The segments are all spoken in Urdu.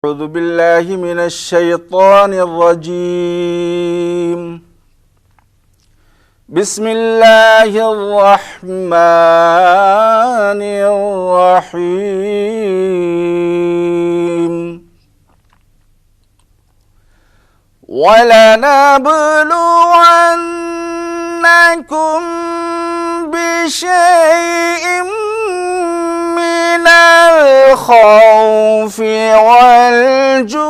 أعوذ بالله من الشيطان الرجيم. بسم الله الرحمن الرحيم. وَلَنَبْلُوَنَّكُمْ بِشَيْءٍ مِّنَ الْخَوْفِ وَالْجُوعِ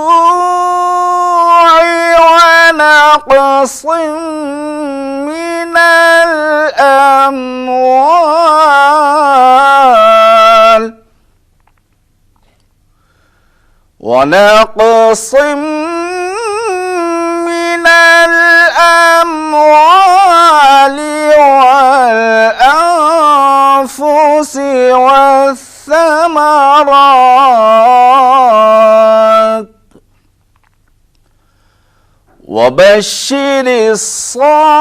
وَنَقْصٍ مِّنَ الْأَمْوَالِ وَالْأَنفُسِ والثمرات وبشر الصابرين.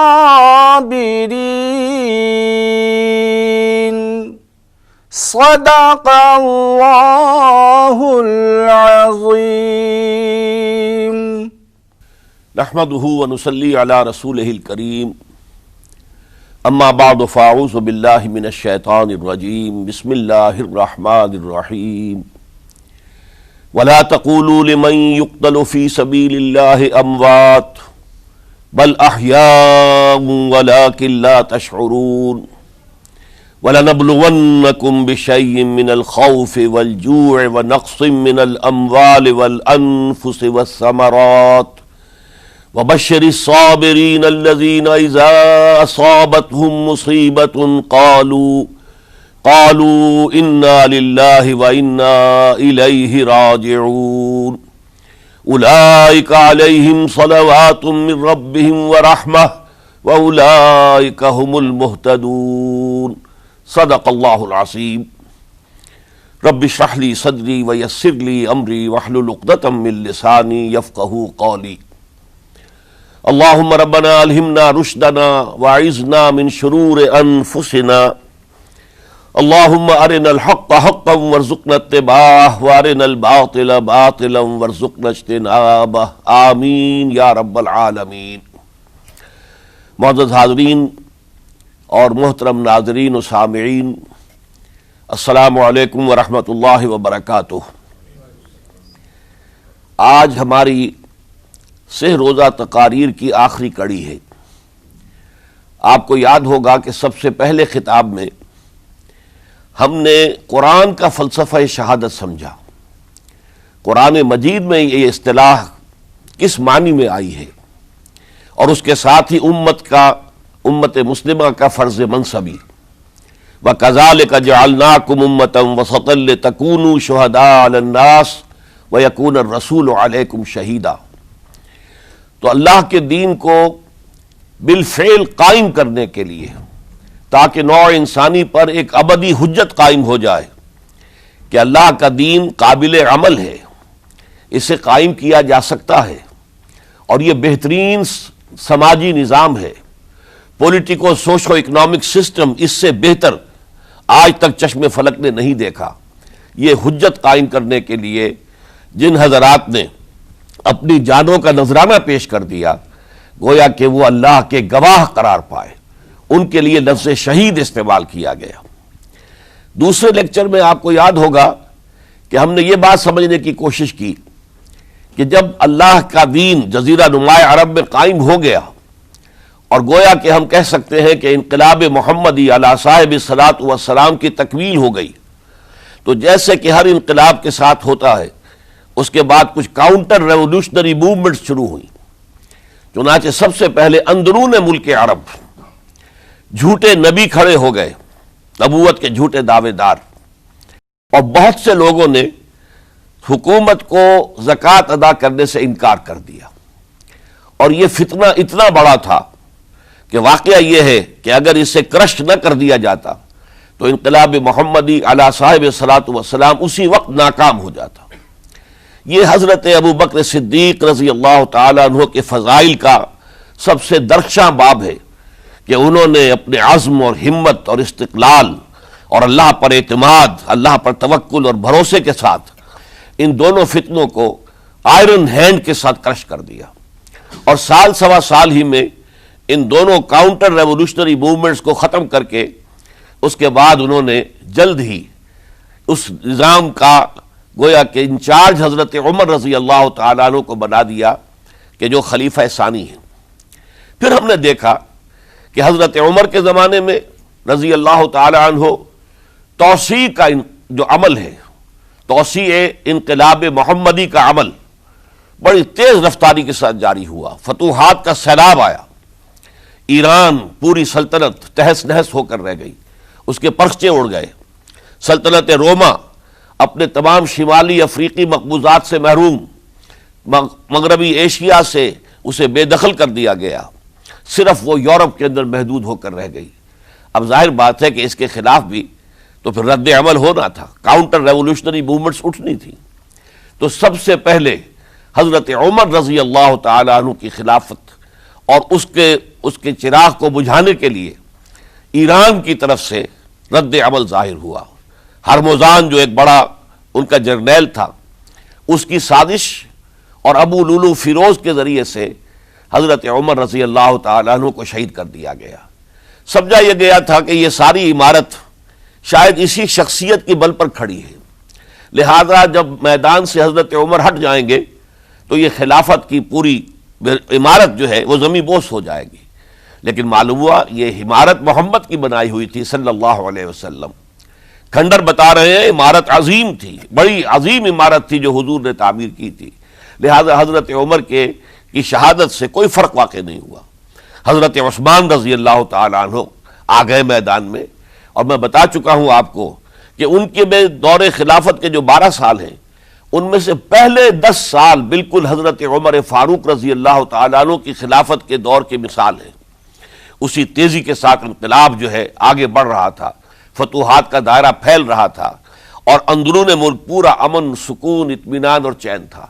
صدق الله العظيم. نحمده ونصلي على رسوله الكريم. اما بعد فاعوذ باللہ من الشیطان الرجیم. بسم اللہ الرحمن الرحیم. ولا تقولوا لمن يقتل في سبيل الله اموات بل احياء ولكن لا تشعرون. ولنبلونكم بشيء من الخوف والجوع ونقص من الاموال والانفس والثمرات وبشر الصابرين الذين إذا أصابتهم مصيبة قالوا إنا لله وإنا إليه راجعون. أولئك عليهم صلوات من ربهم ورحمة وأولئك هم المهتدون. صدق الله العظيم. رب اشرح لي صدري ويسر لي أمري واحلل عقدة من لساني يفقهوا قولي. اللهم ربنا الہمنا رشدنا واعذنا من شرور انفسنا. اللهم ارنا الحق حقا وارزقنا اتباعه وارنا الباطل باطلا وارزقنا اجتنابه. آمین یا رب العالمین. معزز حاضرین اور محترم ناظرین و سامعین، السلام علیکم ورحمۃ اللہ وبرکاتہ. آج ہماری سہ روزہ تقاریر کی آخری کڑی ہے. آپ کو یاد ہوگا کہ سب سے پہلے خطاب میں ہم نے قرآن کا فلسفہ شہادت سمجھا. قرآن مجید میں یہ اصطلاح کس معنی میں آئی ہے، اور اس کے ساتھ ہی امت مسلمہ کا فرض منصبی. وَكَذَلِكَ جَعَلْنَاكُمْ أُمَّةً وَسَطًا لِتَكُونُوا شُهَدَاءَ عَلَى النَّاسِ وَيَكُونَ الرَّسُولُ عَلَيْكُمْ شَهِيدًا. تو اللہ کے دین کو بالفعل قائم کرنے کے لیے، تاکہ نوع انسانی پر ایک ابدی حجت قائم ہو جائے کہ اللہ کا دین قابل عمل ہے، اسے قائم کیا جا سکتا ہے، اور یہ بہترین سماجی نظام ہے. پولیٹیکو سوشو اکنامک سسٹم اس سے بہتر آج تک چشم فلک نے نہیں دیکھا. یہ حجت قائم کرنے کے لیے جن حضرات نے اپنی جانوں کا نذرانہ پیش کر دیا، گویا کہ وہ اللہ کے گواہ قرار پائے، ان کے لیے لفظ شہید استعمال کیا گیا. دوسرے لیکچر میں آپ کو یاد ہوگا کہ ہم نے یہ بات سمجھنے کی کوشش کی کہ جب اللہ کا دین جزیرہ نماء عرب میں قائم ہو گیا، اور گویا کہ ہم کہہ سکتے ہیں کہ انقلاب محمدی علی صاحب الصلاۃ والسلام کی تکمیل ہو گئی، تو جیسے کہ ہر انقلاب کے ساتھ ہوتا ہے، اس کے بعد کچھ کاؤنٹر ریولوشنری موومنٹس شروع ہوئی. چنانچہ سب سے پہلے اندرون ملک عرب جھوٹے نبی کھڑے ہو گئے، نبوت کے جھوٹے دعوے دار، اور بہت سے لوگوں نے حکومت کو زکوٰۃ ادا کرنے سے انکار کر دیا. اور یہ فتنہ اتنا بڑا تھا کہ واقعہ یہ ہے کہ اگر اسے کرش نہ کر دیا جاتا تو انقلاب محمدی علی صاحب الصلاۃ والسلام اسی وقت ناکام ہو جاتا. یہ حضرت ابو بکر صدیق رضی اللہ تعالیٰ عنہ کے فضائل کا سب سے درخشاں باب ہے کہ انہوں نے اپنے عزم اور ہمت اور استقلال اور اللہ پر اعتماد، اللہ پر توکل اور بھروسے کے ساتھ ان دونوں فتنوں کو آئرن ہینڈ کے ساتھ کرش کر دیا، اور سال سوا سال ہی میں ان دونوں کاؤنٹر ریولوشنری موومنٹس کو ختم کر کے اس کے بعد انہوں نے جلد ہی اس نظام کا گویا کہ انچارج حضرت عمر رضی اللہ تعالیٰ عنہ کو بنا دیا کہ جو خلیفہ ثانی ہیں۔ پھر ہم نے دیکھا کہ حضرت عمر کے زمانے میں رضی اللہ تعالیٰ عنہ توسیع کا جو عمل ہے، توسیع انقلاب محمدی کا عمل بڑی تیز رفتاری کے ساتھ جاری ہوا، فتوحات کا سیلاب آیا، ایران پوری سلطنت تہس نہس ہو کر رہ گئی، اس کے پرچے اڑ گئے، سلطنت روما اپنے تمام شمالی افریقی مقبوضات سے محروم، مغربی ایشیا سے اسے بے دخل کر دیا گیا، صرف وہ یورپ کے اندر محدود ہو کر رہ گئی۔ اب ظاہر بات ہے کہ اس کے خلاف بھی تو پھر رد عمل ہونا تھا، کاؤنٹر ریولوشنری موومنٹس اٹھنی تھی۔ تو سب سے پہلے حضرت عمر رضی اللہ تعالی عنہ کی خلافت اور اس کے چراغ کو بجھانے کے لیے ایران کی طرف سے رد عمل ظاہر ہوا۔ ہرموزان جو ایک بڑا ان کا جرنیل تھا، اس کی سازش اور ابو لولو فیروز کے ذریعے سے حضرت عمر رضی اللہ تعالیٰ عنہ کو شہید کر دیا گیا۔ سمجھا یہ گیا تھا کہ یہ ساری عمارت شاید اسی شخصیت کی بل پر کھڑی ہے، لہذا جب میدان سے حضرت عمر ہٹ جائیں گے تو یہ خلافت کی پوری عمارت جو ہے وہ زمیں بوس ہو جائے گی۔ لیکن معلوم ہوا یہ عمارت محمد کی بنائی ہوئی تھی صلی اللہ علیہ وسلم۔ کھنڈر بتا رہے ہیں عمارت عظیم تھی، بڑی عظیم عمارت تھی جو حضور نے تعمیر کی تھی، لہذا حضرت عمر کی شہادت سے کوئی فرق واقع نہیں ہوا۔ حضرت عثمان رضی اللہ تعالیٰ عنہ آ گئے میدان میں، اور میں بتا چکا ہوں آپ کو کہ ان کے دور خلافت کے جو 12 سال ہیں ان میں سے پہلے 10 سال بالکل حضرت عمر فاروق رضی اللہ تعالیٰ عنہ کی خلافت کے دور کی مثال ہے۔ اسی تیزی کے ساتھ انقلاب جو ہے آگے بڑھ رہا تھا، فتوحات کا دائرہ پھیل رہا تھا، اور اندرون ملک پورا امن، سکون، اطمینان اور چین تھا۔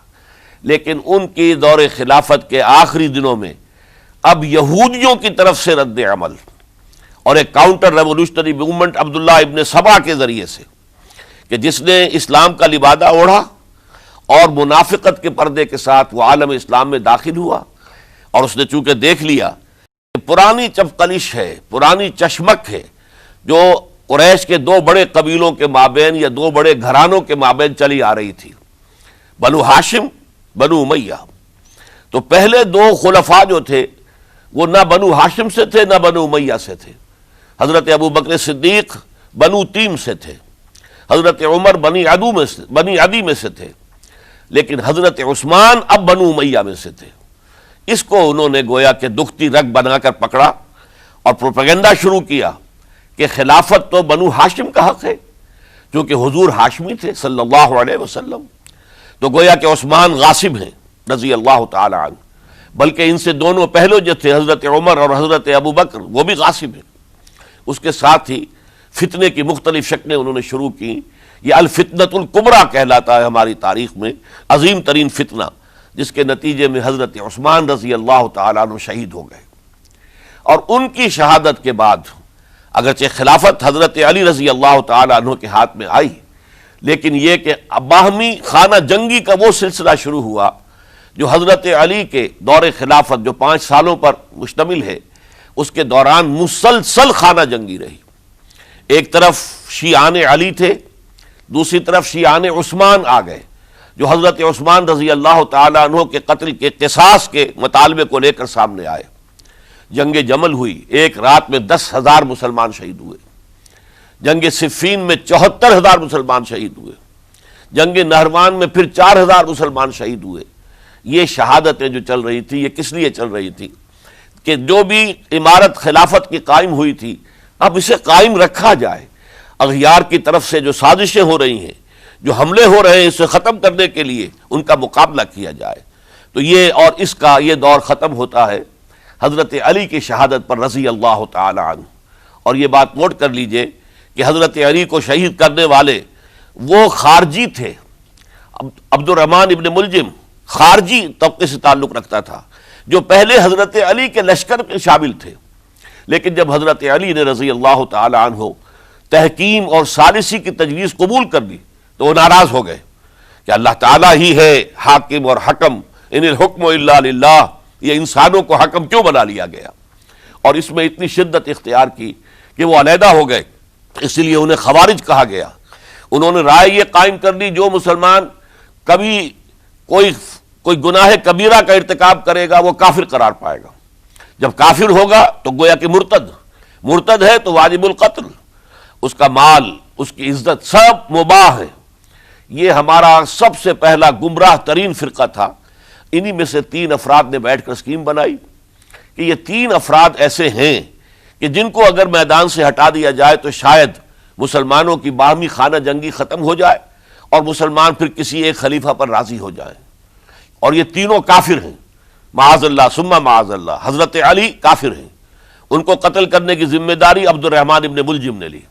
لیکن ان کی دور خلافت کے آخری دنوں میں اب یہودیوں کی طرف سے رد عمل اور ایک کاؤنٹر ریولوشنری موومنٹ عبداللہ ابن سبا کے ذریعے سے، کہ جس نے اسلام کا لبادہ اوڑھا اور منافقت کے پردے کے ساتھ وہ عالم اسلام میں داخل ہوا، اور اس نے چونکہ دیکھ لیا کہ پرانی چپقلش ہے، پرانی چشمک ہے جو قریش کے 2 بڑے قبیلوں کے مابین یا 2 بڑے گھرانوں کے مابین چلی آ رہی تھی، بنو ہاشم، بنو امیہ۔ تو پہلے 2 خلفاء جو تھے وہ نہ بنو ہاشم سے تھے نہ بنو امیہ سے تھے۔ حضرت ابو بکر صدیق بنو تیم سے تھے، حضرت عمر بنی عدی میں سے تھے، لیکن حضرت عثمان اب بنو امیہ میں سے تھے۔ اس کو انہوں نے گویا کہ دکھتی رگ بنا کر پکڑا اور پروپیگنڈا شروع کیا کہ خلافت تو بنو ہاشم کا حق ہے، کیونکہ حضور ہاشمی تھے صلی اللہ علیہ وسلم، تو گویا کہ عثمان غاصب ہیں رضی اللہ تعالی عنہ، بلکہ ان سے دونوں پہلو جو تھے حضرت عمر اور حضرت ابو بکر وہ بھی غاصب ہیں۔ اس کے ساتھ ہی فتنے کی مختلف شکلیں انہوں نے شروع کی۔ یہ الفتنۃ الکبریٰ کہلاتا ہے ہماری تاریخ میں، عظیم ترین فتنہ، جس کے نتیجے میں حضرت عثمان رضی اللہ تعالیٰ عنہ شہید ہو گئے۔ اور ان کی شہادت کے بعد اگرچہ خلافت حضرت علی رضی اللہ تعالیٰ عنہ کے ہاتھ میں آئی، لیکن یہ کہ باہمی خانہ جنگی کا وہ سلسلہ شروع ہوا جو حضرت علی کے دور خلافت جو 5 سالوں پر مشتمل ہے، اس کے دوران مسلسل خانہ جنگی رہی۔ ایک طرف شیعان علی تھے، دوسری طرف شیعان عثمان آ گئے، جو حضرت عثمان رضی اللہ تعالیٰ عنہ کے قتل کے قصاص کے مطالبے کو لے کر سامنے آئے۔ جنگ جمل ہوئی، ایک رات میں 10,000 مسلمان شہید ہوئے۔ جنگ صفین میں 74,000 مسلمان شہید ہوئے۔ جنگ نہروان میں پھر 4,000 مسلمان شہید ہوئے۔ یہ شہادتیں جو چل رہی تھی یہ کس لیے چل رہی تھی کہ جو بھی عمارت خلافت کی قائم ہوئی تھی اب اسے قائم رکھا جائے، اغیار کی طرف سے جو سازشیں ہو رہی ہیں، جو حملے ہو رہے ہیں، اسے ختم کرنے کے لیے ان کا مقابلہ کیا جائے۔ تو یہ اور اس کا یہ دور ختم ہوتا ہے حضرت علی کی شہادت پر رضی اللہ تعالی عنہ۔ اور یہ بات نوٹ کر لیجئے کہ حضرت علی کو شہید کرنے والے وہ خارجی تھے۔ عبد الرحمن ابن ملجم خارجی طبقے سے تعلق رکھتا تھا، جو پہلے حضرت علی کے لشکر میں شامل تھے، لیکن جب حضرت علی نے رضی اللہ تعالی عنہ تحکیم اور ثالثی کی تجویز قبول کر لی تو وہ ناراض ہو گئے کہ اللہ تعالیٰ ہی ہے حاکم اور حکم، ان الحکم الا للہ، یہ انسانوں کو حکم کیوں بنا لیا گیا؟ اور اس میں اتنی شدت اختیار کی کہ وہ علیحدہ ہو گئے، اس لیے انہیں خوارج کہا گیا۔ انہوں نے رائے یہ قائم کر دی جو مسلمان کبھی کوئی گناہ کبیرہ کا ارتکاب کرے گا وہ کافر قرار پائے گا، جب کافر ہوگا تو گویا کہ مرتد ہے تو واجب القتل، اس کا مال، اس کی عزت سب مباح ہے۔ یہ ہمارا سب سے پہلا گمراہ ترین فرقہ تھا۔ انہی میں سے 3 افراد نے بیٹھ کر اسکیم بنائی کہ یہ 3 افراد ایسے ہیں کہ جن کو اگر میدان سے ہٹا دیا جائے تو شاید مسلمانوں کی باہمی خانہ جنگی ختم ہو جائے اور مسلمان پھر کسی ایک خلیفہ پر راضی ہو جائیں، اور یہ تینوں کافر ہیں، معاذ اللہ ثم معاذ اللہ۔ حضرت علی کافر ہیں، ان کو قتل کرنے کی ذمہ داری عبد الرحمن ابن ملجم نے لی۔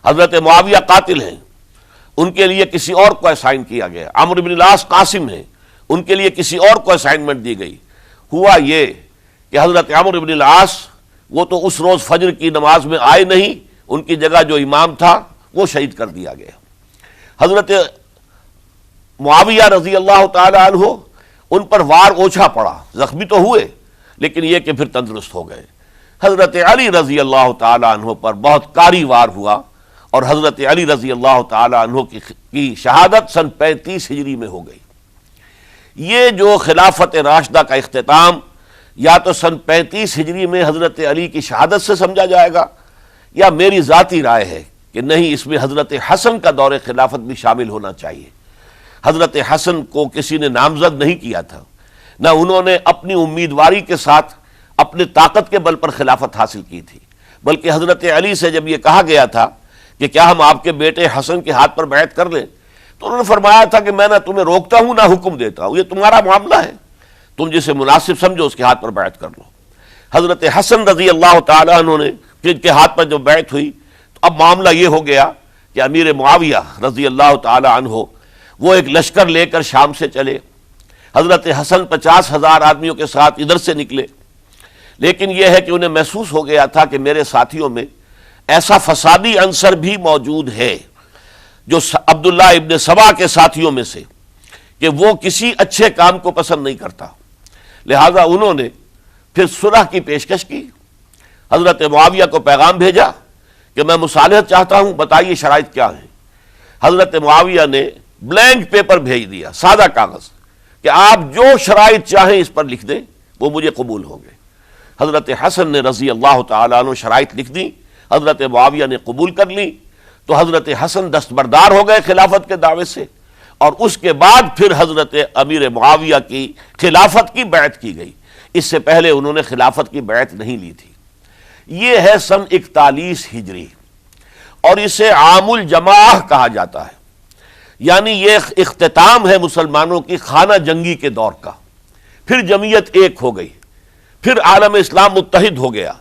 حضرت معاویہ قاتل ہیں، ان کے لیے کسی اور کو اسائن کیا گیا۔ عمرو بن العاص قاسم ہیں، ان کے لیے کسی اور کو اسائنمنٹ دی گئی۔ ہوا یہ کہ حضرت عمرو بن العاص وہ تو اس روز فجر کی نماز میں آئے نہیں، ان کی جگہ جو امام تھا وہ شہید کر دیا گیا۔ حضرت معاویہ رضی اللہ تعالی عنہ ان پر وار اوچھا پڑا، زخمی تو ہوئے لیکن یہ کہ پھر تندرست ہو گئے۔ حضرت علی رضی اللہ تعالی عنہ پر بہت کاری وار ہوا، اور حضرت علی رضی اللہ تعالی عنہ کی شہادت سن 35 ہجری میں ہو گئی۔ یہ جو خلافت راشدہ کا اختتام یا تو سن 35 ہجری میں حضرت علی کی شہادت سے سمجھا جائے گا، یا میری ذاتی رائے ہے کہ نہیں، اس میں حضرت حسن کا دور خلافت بھی شامل ہونا چاہیے۔ حضرت حسن کو کسی نے نامزد نہیں کیا تھا، نہ انہوں نے اپنی امیدواری کے ساتھ اپنے طاقت کے بل پر خلافت حاصل کی تھی، بلکہ حضرت علی سے جب یہ کہا گیا تھا کہ کیا ہم آپ کے بیٹے حسن کے ہاتھ پر بیعت کر لیں، تو انہوں نے فرمایا تھا کہ میں نہ تمہیں روکتا ہوں نہ حکم دیتا ہوں، یہ تمہارا معاملہ ہے، تم جسے مناسب سمجھو اس کے ہاتھ پر بیعت کر لو۔ حضرت حسن رضی اللہ تعالیٰ عنہ نے جن کے ہاتھ پر جو بیعت ہوئی، تو اب معاملہ یہ ہو گیا کہ امیر معاویہ رضی اللہ تعالی عنہ وہ ایک لشکر لے کر شام سے چلے۔ حضرت حسن 50,000 آدمیوں کے ساتھ ادھر سے نکلے، لیکن یہ ہے کہ انہیں محسوس ہو گیا تھا کہ میرے ساتھیوں میں ایسا فسادی عنصر بھی موجود ہے جو عبداللہ ابن سبا کے ساتھیوں میں سے، کہ وہ کسی اچھے کام کو پسند نہیں کرتا، لہذا انہوں نے پھر صلح کی پیشکش کی۔ حضرت معاویہ کو پیغام بھیجا کہ میں مصالحت چاہتا ہوں، بتائیے شرائط کیا ہیں۔ حضرت معاویہ نے بلینک پیپر بھیج دیا، سادہ کاغذ، کہ آپ جو شرائط چاہیں اس پر لکھ دیں، وہ مجھے قبول ہوں گے۔ حضرت حسن نے رضی اللہ تعالیٰ عنہ شرائط لکھ دی، حضرت معاویہ نے قبول کر لی، تو حضرت حسن دستبردار ہو گئے خلافت کے دعوے سے، اور اس کے بعد پھر حضرت امیر معاویہ کی خلافت کی بیعت کی گئی۔ اس سے پہلے انہوں نے خلافت کی بیعت نہیں لی تھی۔ یہ ہے سن 41 ہجری، اور اسے عام الجماع کہا جاتا ہے، یعنی یہ اختتام ہے مسلمانوں کی خانہ جنگی کے دور کا۔ پھر جمعیت ایک ہو گئی، پھر عالم اسلام متحد ہو گیا۔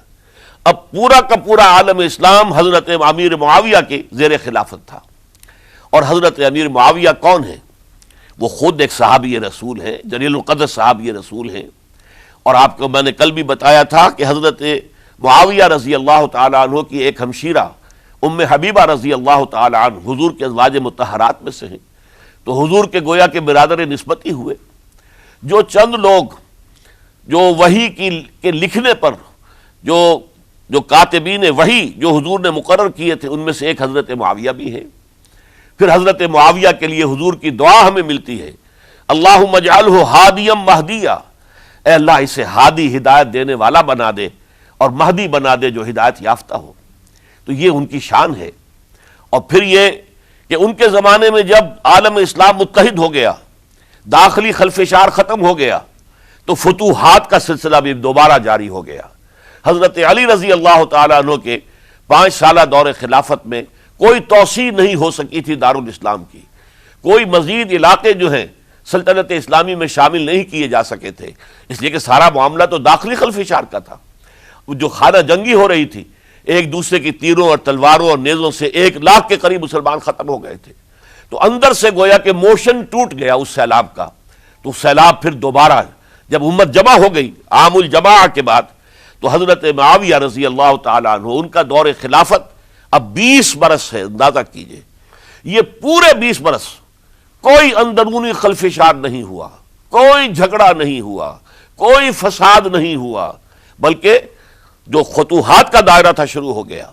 اب پورا کا پورا عالم اسلام حضرت امیر معاویہ کے زیر خلافت تھا۔ اور حضرت امیر معاویہ کون ہیں؟ وہ خود ایک صحابی رسول ہیں، جلیل القدر صحابی رسول ہیں، اور آپ کو میں نے کل بھی بتایا تھا کہ حضرت معاویہ رضی اللہ تعالی عنہ کی ایک ہمشیرہ ام حبیبہ رضی اللہ تعالی عنہ حضور کے ازواج مطہرات میں سے ہیں، تو حضور کے گویا کے برادر نسبتی ہوئے۔ جو چند لوگ جو وحی کے لکھنے پر جو کاتبین وحی جو حضور نے مقرر کیے تھے، ان میں سے ایک حضرت معاویہ بھی ہیں۔ پھر حضرت معاویہ کے لیے حضور کی دعا ہمیں ملتی ہے، اللہم اجعلہ ہادیا مہدیا، اے اللہ اسے ہادی ہدایت دینے والا بنا دے اور مہدی بنا دے جو ہدایت یافتہ ہو۔ تو یہ ان کی شان ہے۔ اور پھر یہ کہ ان کے زمانے میں جب عالم اسلام متحد ہو گیا، داخلی خلفشار ختم ہو گیا، تو فتوحات کا سلسلہ بھی دوبارہ جاری ہو گیا۔ حضرت علی رضی اللہ تعالیٰ عنہ کے 5 سالہ دور خلافت میں کوئی توسیع نہیں ہو سکی تھی دارالاسلام کی، کوئی مزید علاقے جو ہیں سلطنت اسلامی میں شامل نہیں کیے جا سکے تھے، اس لیے کہ سارا معاملہ تو داخلی خلفشار کا تھا۔ جو خانہ جنگی ہو رہی تھی، ایک دوسرے کی تیروں اور تلواروں اور نیزوں سے 1 لاکھ کے قریب مسلمان ختم ہو گئے تھے، تو اندر سے گویا کہ موشن ٹوٹ گیا اس سیلاب کا۔ تو سیلاب پھر دوبارہ جب امت جمع ہو گئی عام الجماع کے بعد، تو حضرت معاویہ رضی اللہ تعالیٰ عنہ ان کا دور خلافت اب 20 برس ہے، اندازہ کیجئے، یہ پورے 20 برس کوئی اندرونی خلفشار نہیں ہوا، کوئی جھگڑا نہیں ہوا، کوئی فساد نہیں ہوا، بلکہ جو فتوحات کا دائرہ تھا شروع ہو گیا۔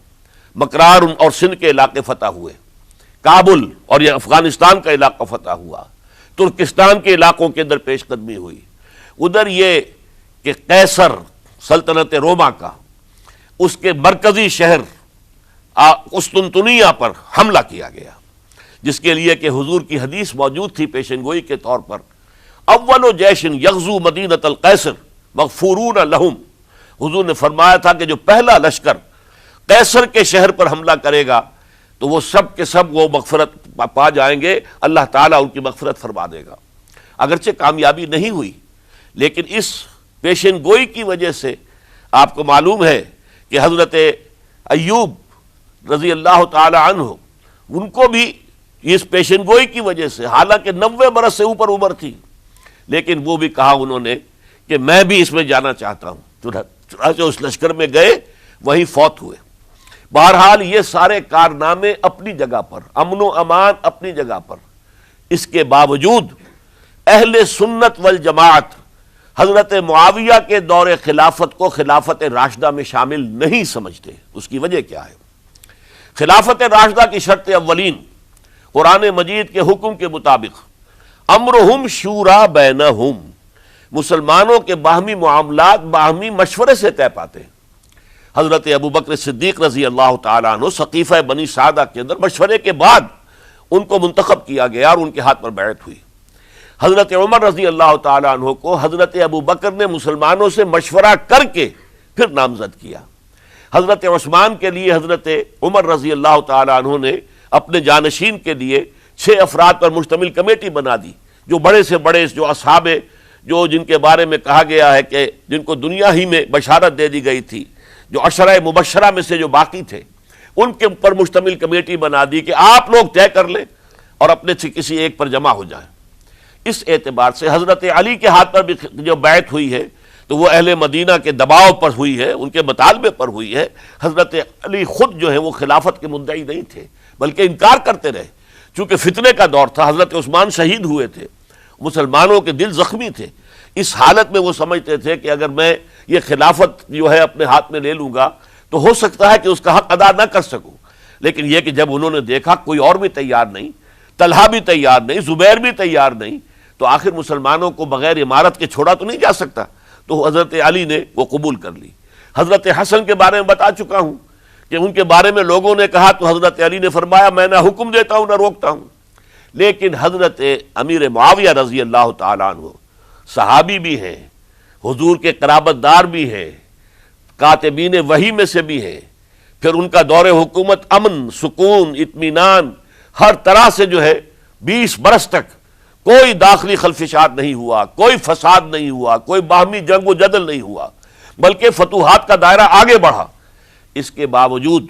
مکرار اور سندھ کے علاقے فتح ہوئے، کابل اور یہ افغانستان کا علاقہ فتح ہوا، ترکستان کے علاقوں کے اندر پیش قدمی ہوئی، ادھر یہ کہ قیصر سلطنت روما کا اس کے مرکزی شہر قسطنطنیہ پر حملہ کیا گیا، جس کے لیے کہ حضور کی حدیث موجود تھی پیشن گوئی کے طور پر، اول جیش یغزو مدینۃ القیصر مغفورون لہم، حضور نے فرمایا تھا کہ جو پہلا لشکر قیصر کے شہر پر حملہ کرے گا تو وہ سب کے سب وہ مغفرت پا جائیں گے، اللہ تعالیٰ ان کی مغفرت فرما دے گا۔ اگرچہ کامیابی نہیں ہوئی، لیکن اس پیشن گوئی کی وجہ سے آپ کو معلوم ہے کہ حضرت ایوب رضی اللہ تعالی عنہ، ان کو بھی اس پیشن گوئی کی وجہ سے، حالانکہ 90 برس سے اوپر عمر تھی، لیکن وہ بھی کہا انہوں نے کہ میں بھی اس میں جانا چاہتا ہوں، چنانچہ اس لشکر میں گئے، وہی فوت ہوئے۔ بہرحال یہ سارے کارنامے اپنی جگہ پر، امن و امان اپنی جگہ پر، اس کے باوجود اہل سنت والجماعت حضرت معاویہ کے دور خلافت کو خلافت راشدہ میں شامل نہیں سمجھتے۔ اس کی وجہ کیا ہے؟ خلافت راشدہ کی شرط اولین قرآن مجید کے حکم کے مطابق امرہم شورا بینہم، مسلمانوں کے باہمی معاملات باہمی مشورے سے طے پاتے ہیں۔ حضرت ابوبکر صدیق رضی اللہ تعالیٰ عنہ سقیفہ بنی سعدہ کے اندر مشورے کے بعد ان کو منتخب کیا گیا اور ان کے ہاتھ پر بیعت ہوئی۔ حضرت عمر رضی اللہ تعالیٰ عنہ کو حضرت ابوبکر نے مسلمانوں سے مشورہ کر کے پھر نامزد کیا۔ حضرت عثمان کے لیے حضرت عمر رضی اللہ تعالیٰ عنہ نے اپنے جانشین کے لیے 6 افراد پر مشتمل کمیٹی بنا دی، جو بڑے سے بڑے جو اصحاب جو جن کے بارے میں کہا گیا ہے کہ جن کو دنیا ہی میں بشارت دے دی گئی تھی، جو عشرہ مبشرہ میں سے جو باقی تھے، ان کے اوپر مشتمل کمیٹی بنا دی کہ آپ لوگ طے کر لیں اور اپنے سے کسی ایک پر جمع ہو جائیں۔ اس اعتبار سے حضرت علی کے ہاتھ پر بھی جو بیعت ہوئی ہے تو وہ اہل مدینہ کے دباؤ پر ہوئی ہے، ان کے مطالبے پر ہوئی ہے۔ حضرت علی خود جو ہے وہ خلافت کے مدعی نہیں تھے، بلکہ انکار کرتے رہے، چونکہ فتنے کا دور تھا، حضرت عثمان شہید ہوئے تھے، مسلمانوں کے دل زخمی تھے۔ اس حالت میں وہ سمجھتے تھے کہ اگر میں یہ خلافت جو ہے اپنے ہاتھ میں لے لوں گا تو ہو سکتا ہے کہ اس کا حق ادا نہ کر سکوں، لیکن یہ کہ جب انہوں نے دیکھا کوئی اور بھی تیار نہیں، طلحہ بھی تیار نہیں، زبیر بھی تیار نہیں، تو آخر مسلمانوں کو بغیر امارت کے چھوڑا تو نہیں جا سکتا، تو حضرت علی نے وہ قبول کر لی۔ حضرت حسن کے بارے میں بتا چکا ہوں کہ ان کے بارے میں لوگوں نے کہا تو حضرت علی نے فرمایا میں نہ حکم دیتا ہوں نہ روکتا ہوں۔ لیکن حضرت امیر معاویہ رضی اللہ تعالیٰ عنہ صحابی بھی ہیں، حضور کے قرابت دار بھی ہیں، کاتبین وحی میں سے بھی ہیں، پھر ان کا دور حکومت امن، سکون، اطمینان ہر طرح سے جو ہے 20 برس تک کوئی داخلی خلفشات نہیں ہوا، کوئی فساد نہیں ہوا، کوئی باہمی جنگ و جدل نہیں ہوا، بلکہ فتوحات کا دائرہ آگے بڑھا۔ اس کے باوجود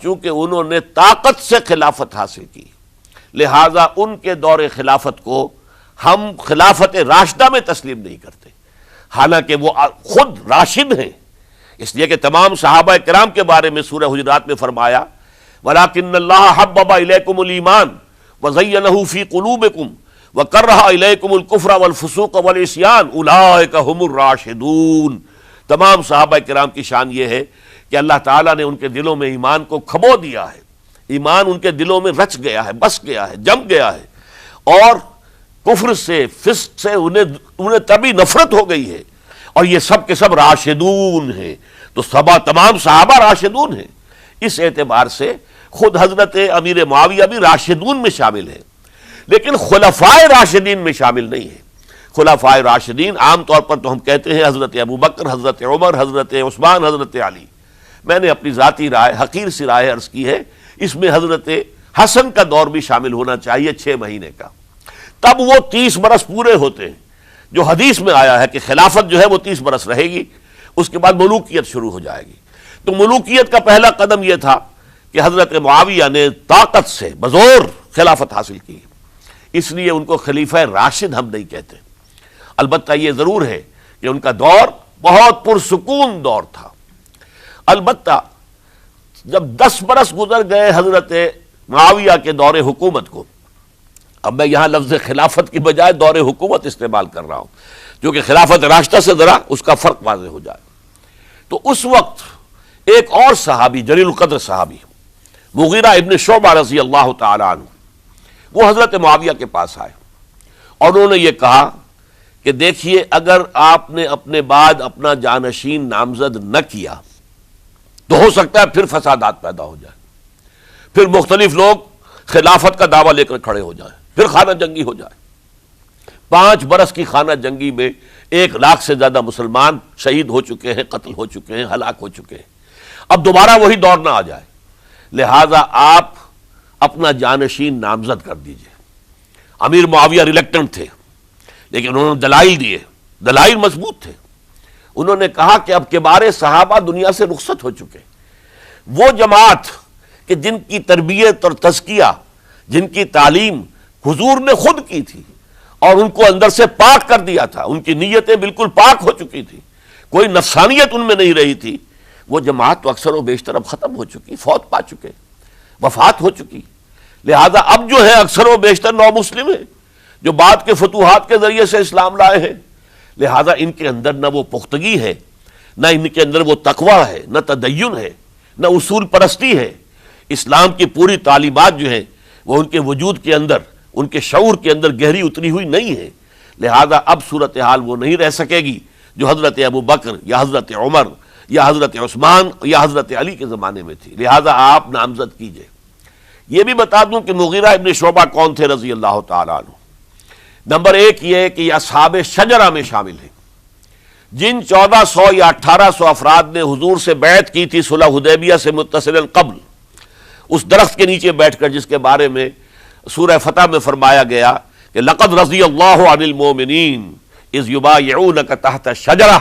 چونکہ انہوں نے طاقت سے خلافت حاصل کی، لہذا ان کے دور خلافت کو ہم خلافت راشدہ میں تسلیم نہیں کرتے، حالانکہ وہ خود راشد ہیں، اس لیے کہ تمام صحابہ کرام کے بارے میں سورہ حجرات میں فرمایا وَلَٰكِنَّ اللَّهَ حَبَّبَ إِلَيْكُمُ الْإِيمَانَ وَزَيَّنَهُ فِي قُلُوبِكُمْ وَكَرَّهَ إِلَيْكُمُ الْكُفْرَ وَالْفُسُوقَ وَالْعِصْيَانَ أُولَٰئِكَ هُمُ الرَّاشِدُونَ۔ تمام صحابہ کرام کی شان یہ ہے کہ اللہ تعالیٰ نے ان کے دلوں میں ایمان کو کھبو دیا ہے، ایمان ان کے دلوں میں رچ گیا ہے، بس گیا ہے، جم گیا ہے، اور کفر سے، فسق سے انہیں تبھی نفرت ہو گئی ہے، اور یہ سب کے سب راشدون ہیں، تو تمام صحابہ راشدون ہیں۔ اس اعتبار سے خود حضرت امیر معاویہ بھی راشدون میں شامل ہیں، لیکن خلفائے راشدین میں شامل نہیں ہیں۔ خلفائے راشدین عام طور پر تو ہم کہتے ہیں حضرت ابوبکر، حضرت عمر، حضرت عثمان، حضرت علی۔ میں نے اپنی ذاتی رائے، حقیر سی رائے عرض کی ہے، اس میں حضرت حسن کا دور بھی شامل ہونا چاہیے 6 مہینے کا، تب وہ 30 برس پورے ہوتے ہیں، جو حدیث میں آیا ہے کہ خلافت جو ہے وہ 30 برس رہے گی، اس کے بعد ملوکیت شروع ہو جائے گی۔ تو ملوکیت کا پہلا قدم یہ تھا کہ حضرت معاویہ نے طاقت سے بزور خلافت حاصل کی، اس لیے ان کو خلیفہ راشد ہم نہیں کہتے۔ البتہ یہ ضرور ہے کہ ان کا دور بہت پرسکون دور تھا۔ البتہ جب 10 برس گزر گئے حضرت معاویہ کے دور حکومت کو، اب میں یہاں لفظ خلافت کی بجائے دور حکومت استعمال کر رہا ہوں، جو کہ خلافت راشدہ سے ذرا اس کا فرق واضح ہو جائے۔ تو اس وقت ایک اور صحابی، جلیل القدر صحابی مغیرہ ابن شعبہ رضی اللہ تعالی عنہ، وہ حضرت معاویہ کے پاس آئے اور انہوں نے یہ کہا کہ دیکھیے، اگر آپ نے اپنے بعد اپنا جانشین نامزد نہ کیا تو ہو سکتا ہے پھر فسادات پیدا ہو جائے، پھر مختلف لوگ خلافت کا دعویٰ لے کر کھڑے ہو جائیں، پھر خانہ جنگی ہو جائے۔ 5 برس کی خانہ جنگی میں 1 لاکھ سے زیادہ مسلمان شہید ہو چکے ہیں، قتل ہو چکے ہیں، ہلاک ہو چکے ہیں۔ اب دوبارہ وہی دور نہ آ جائے، لہذا آپ اپنا جانشین نامزد کر دیجئے۔ امیر معاویہ ریلیکٹنٹ تھے، لیکن انہوں نے دلائل دیے، دلائل مضبوط تھے۔ انہوں نے کہا کہ اب کبار صحابہ دنیا سے رخصت ہو چکے، وہ جماعت کہ جن کی تربیت اور تزکیہ، جن کی تعلیم حضور نے خود کی تھی اور ان کو اندر سے پاک کر دیا تھا، ان کی نیتیں بالکل پاک ہو چکی تھی، کوئی نفسانیت ان میں نہیں رہی تھی، وہ جماعت تو اکثر و بیشتر اب ختم ہو چکی، فوت پا چکے، وفات ہو چکی۔ لہذا اب جو ہے اکثر و بیشتر نو مسلم ہیں جو بعد کے فتوحات کے ذریعے سے اسلام لائے ہیں، لہذا ان کے اندر نہ وہ پختگی ہے، نہ ان کے اندر وہ تقوی ہے، نہ تدین ہے، نہ اصول پرستی ہے۔ اسلام کی پوری تعلیمات جو ہیں وہ ان کے وجود کے اندر، ان کے شعور کے اندر گہری اتری ہوئی نہیں ہے۔ لہذا اب صورتحال وہ نہیں رہ سکے گی جو حضرت ابو بکر یا حضرت عمر یا حضرت عثمان یا حضرت علی کے زمانے میں تھی، لہذا آپ نامزد کیجئے۔ یہ بھی بتا دوں کہ مغیرہ ابن شعبہ کون تھے رضی اللہ تعالیٰ عنہ۔ نمبر 1 یہ کہ یہ اصحاب شجرہ میں شامل ہیں، جن 1400 یا 1800 افراد نے حضور سے بیعت کی تھی صلح حدیبیہ سے متصلا قبل، اس درخت کے نیچے بیٹھ کر جس کے بارے میں سورہ فتح میں فرمایا گیا کہ لقد رضی اللہ عن المؤمنین اذ یبایعونک تحت الشجرہ،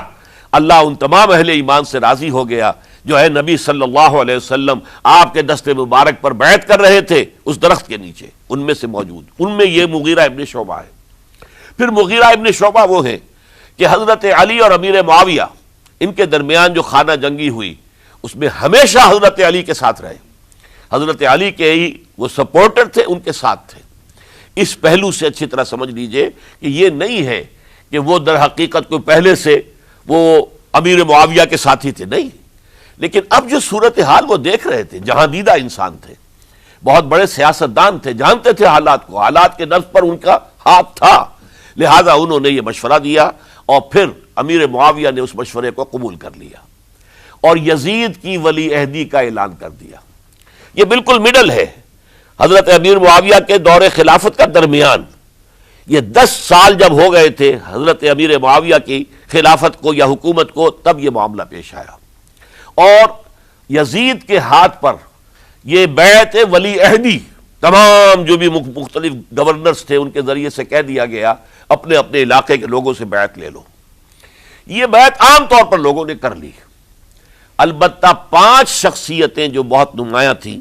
اللہ ان تمام اہل ایمان سے راضی ہو گیا جو ہے نبی صلی اللہ علیہ وسلم آپ کے دست مبارک پر بیعت کر رہے تھے اس درخت کے نیچے، ان میں سے موجود، ان میں یہ مغیرہ ابن شعبہ ہے۔ پھر مغیرہ ابن شعبہ وہ ہیں کہ حضرت علی اور امیر معاویہ ان کے درمیان جو خانہ جنگی ہوئی اس میں ہمیشہ حضرت علی کے ساتھ رہے، حضرت علی کے ہی وہ سپورٹر تھے، ان کے ساتھ تھے۔ اس پہلو سے اچھی طرح سمجھ لیجئے کہ یہ نہیں ہے کہ وہ در حقیقت کو پہلے سے وہ امیر معاویہ کے ساتھی تھے، نہیں، لیکن اب جو صورتحال وہ دیکھ رہے تھے، جہاں دیدہ انسان تھے، بہت بڑے سیاستدان تھے، جانتے تھے حالات کو، حالات کے نبض پر ان کا ہاتھ تھا، لہذا انہوں نے یہ مشورہ دیا اور پھر امیر معاویہ نے اس مشورے کو قبول کر لیا اور یزید کی ولی عہدی کا اعلان کر دیا۔ یہ بالکل مڈل ہے حضرت امیر معاویہ کے دور خلافت کا درمیان، یہ 10 سال جب ہو گئے تھے حضرت امیر معاویہ کی خلافت کو یا حکومت کو، تب یہ معاملہ پیش آیا اور یزید کے ہاتھ پر یہ بیعت ولی عہدی تمام جو بھی مختلف گورنرز تھے ان کے ذریعے سے کہہ دیا گیا اپنے اپنے علاقے کے لوگوں سے بیعت لے لو۔ یہ بیعت عام طور پر لوگوں نے کر لی، البتہ 5 شخصیتیں جو بہت نمایاں تھیں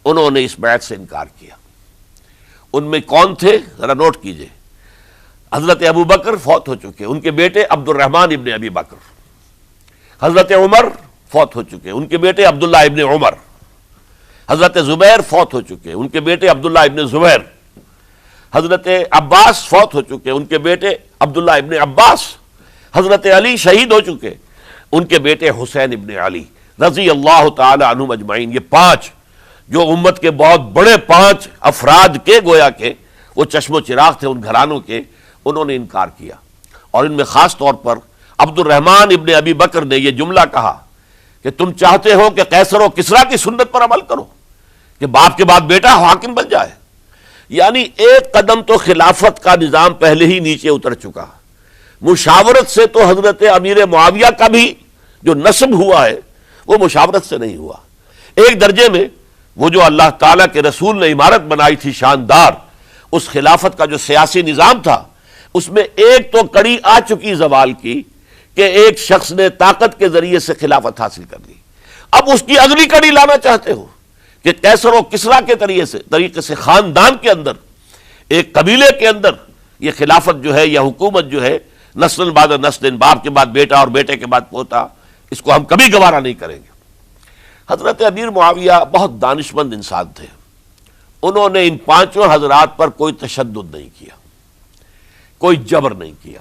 انہوں نے اس بیعت سے انکار کیا۔ ان میں کون تھے ذرا نوٹ کیجئے۔ حضرت ابو بکر فوت ہو چکے، ان کے بیٹے عبد الرحمن ابن ابی بکر۔ حضرت عمر فوت ہو چکے، ان کے بیٹے عبداللہ ابن عمر۔ حضرت زبیر فوت ہو چکے، ان کے بیٹے عبداللہ ابن زبیر۔ حضرت عباس فوت ہو چکے، ان کے بیٹے عبداللہ ابن عباس۔ حضرت علی شہید ہو چکے، ان کے بیٹے حسین ابن علی رضی اللہ تعالی عنہم اجمعین۔ یہ 5 جو امت کے بہت بڑے 5 افراد کے گویا کے وہ چشم و چراغ تھے ان گھرانوں کے، انہوں نے انکار کیا۔ اور ان میں خاص طور پر عبد الرحمن ابن ابی بکر نے یہ جملہ کہا کہ تم چاہتے ہو کہ قیصر و کسریٰ کی سنت پر عمل کرو کہ باپ کے بعد بیٹا حاکم بن جائے، یعنی ایک قدم تو خلافت کا نظام پہلے ہی نیچے اتر چکا۔ مشاورت سے تو حضرت امیر معاویہ کا بھی جو نسب ہوا ہے وہ مشاورت سے نہیں ہوا۔ ایک درجے میں وہ جو اللہ تعالیٰ کے رسول نے عمارت بنائی تھی شاندار، اس خلافت کا جو سیاسی نظام تھا اس میں ایک تو کڑی آ چکی زوال کی کہ ایک شخص نے طاقت کے ذریعے سے خلافت حاصل کر لی۔ اب اس کی اگلی کڑی لانا چاہتے ہو کہ قیصر و کسریٰ کے طریقے سے خاندان کے اندر، ایک قبیلے کے اندر یہ خلافت جو ہے یا حکومت جو ہے نسل بعد نسل، باپ کے بعد بیٹا اور بیٹے کے بعد پوتا، اس کو ہم کبھی گوارا نہیں کریں گے۔ حضرت امیر معاویہ بہت دانشمند انسان تھے، انہوں نے ان پانچوں حضرات پر کوئی تشدد نہیں کیا، کوئی جبر نہیں کیا،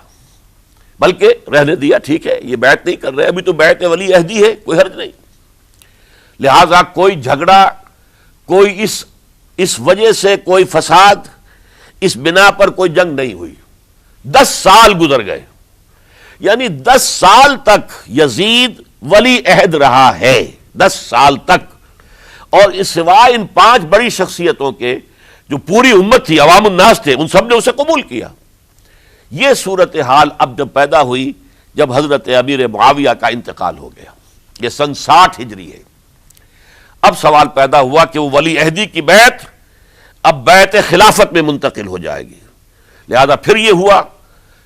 بلکہ رہنے دیا، ٹھیک ہے یہ بیعت نہیں کر رہے، ابھی تو بیعت ولی عہدی ہے، کوئی حرج نہیں۔ لہذا کوئی جھگڑا، کوئی اس وجہ سے کوئی فساد، اس بنا پر کوئی جنگ نہیں ہوئی۔ 10 سال گزر گئے، یعنی 10 سال تک یزید ولی عہد رہا ہے، 10 سال تک، اور اس سوائے ان 5 بڑی شخصیتوں کے جو پوری امت تھی، عوام الناس تھے، ان سب نے اسے قبول کیا۔ یہ صورتحال اب جب پیدا ہوئی جب حضرت امیر معاویہ کا انتقال ہو گیا، یہ سن 60 ہجری ہے، اب سوال پیدا ہوا کہ وہ ولی عہدی کی بیعت اب بیعت خلافت میں منتقل ہو جائے گی۔ لہذا پھر یہ ہوا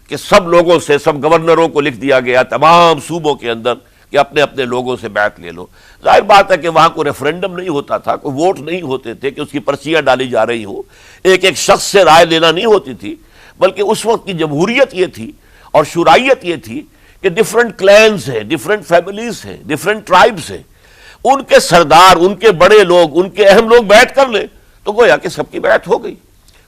کہ سب لوگوں سے، سب گورنروں کو لکھ دیا گیا تمام صوبوں کے اندر کہ اپنے اپنے لوگوں سے بیعت لے لو۔ ظاہر بات ہے کہ وہاں کوئی ریفرنڈم نہیں ہوتا تھا، کوئی ووٹ نہیں ہوتے تھے کہ اس کی پرچیاں ڈالی جا رہی ہوں، ایک ایک شخص سے رائے لینا نہیں ہوتی تھی، بلکہ اس وقت کی جمہوریت یہ تھی اور شورائیت یہ تھی کہ ڈفرنٹ کلینز ہیں، ڈفرنٹ فیملیز ہیں، ڈفرنٹ ٹرائبز ہیں، ان کے سردار، ان کے بڑے لوگ، ان کے اہم لوگ بیعت کر لیں تو گویا کہ سب کی بیعت ہو گئی۔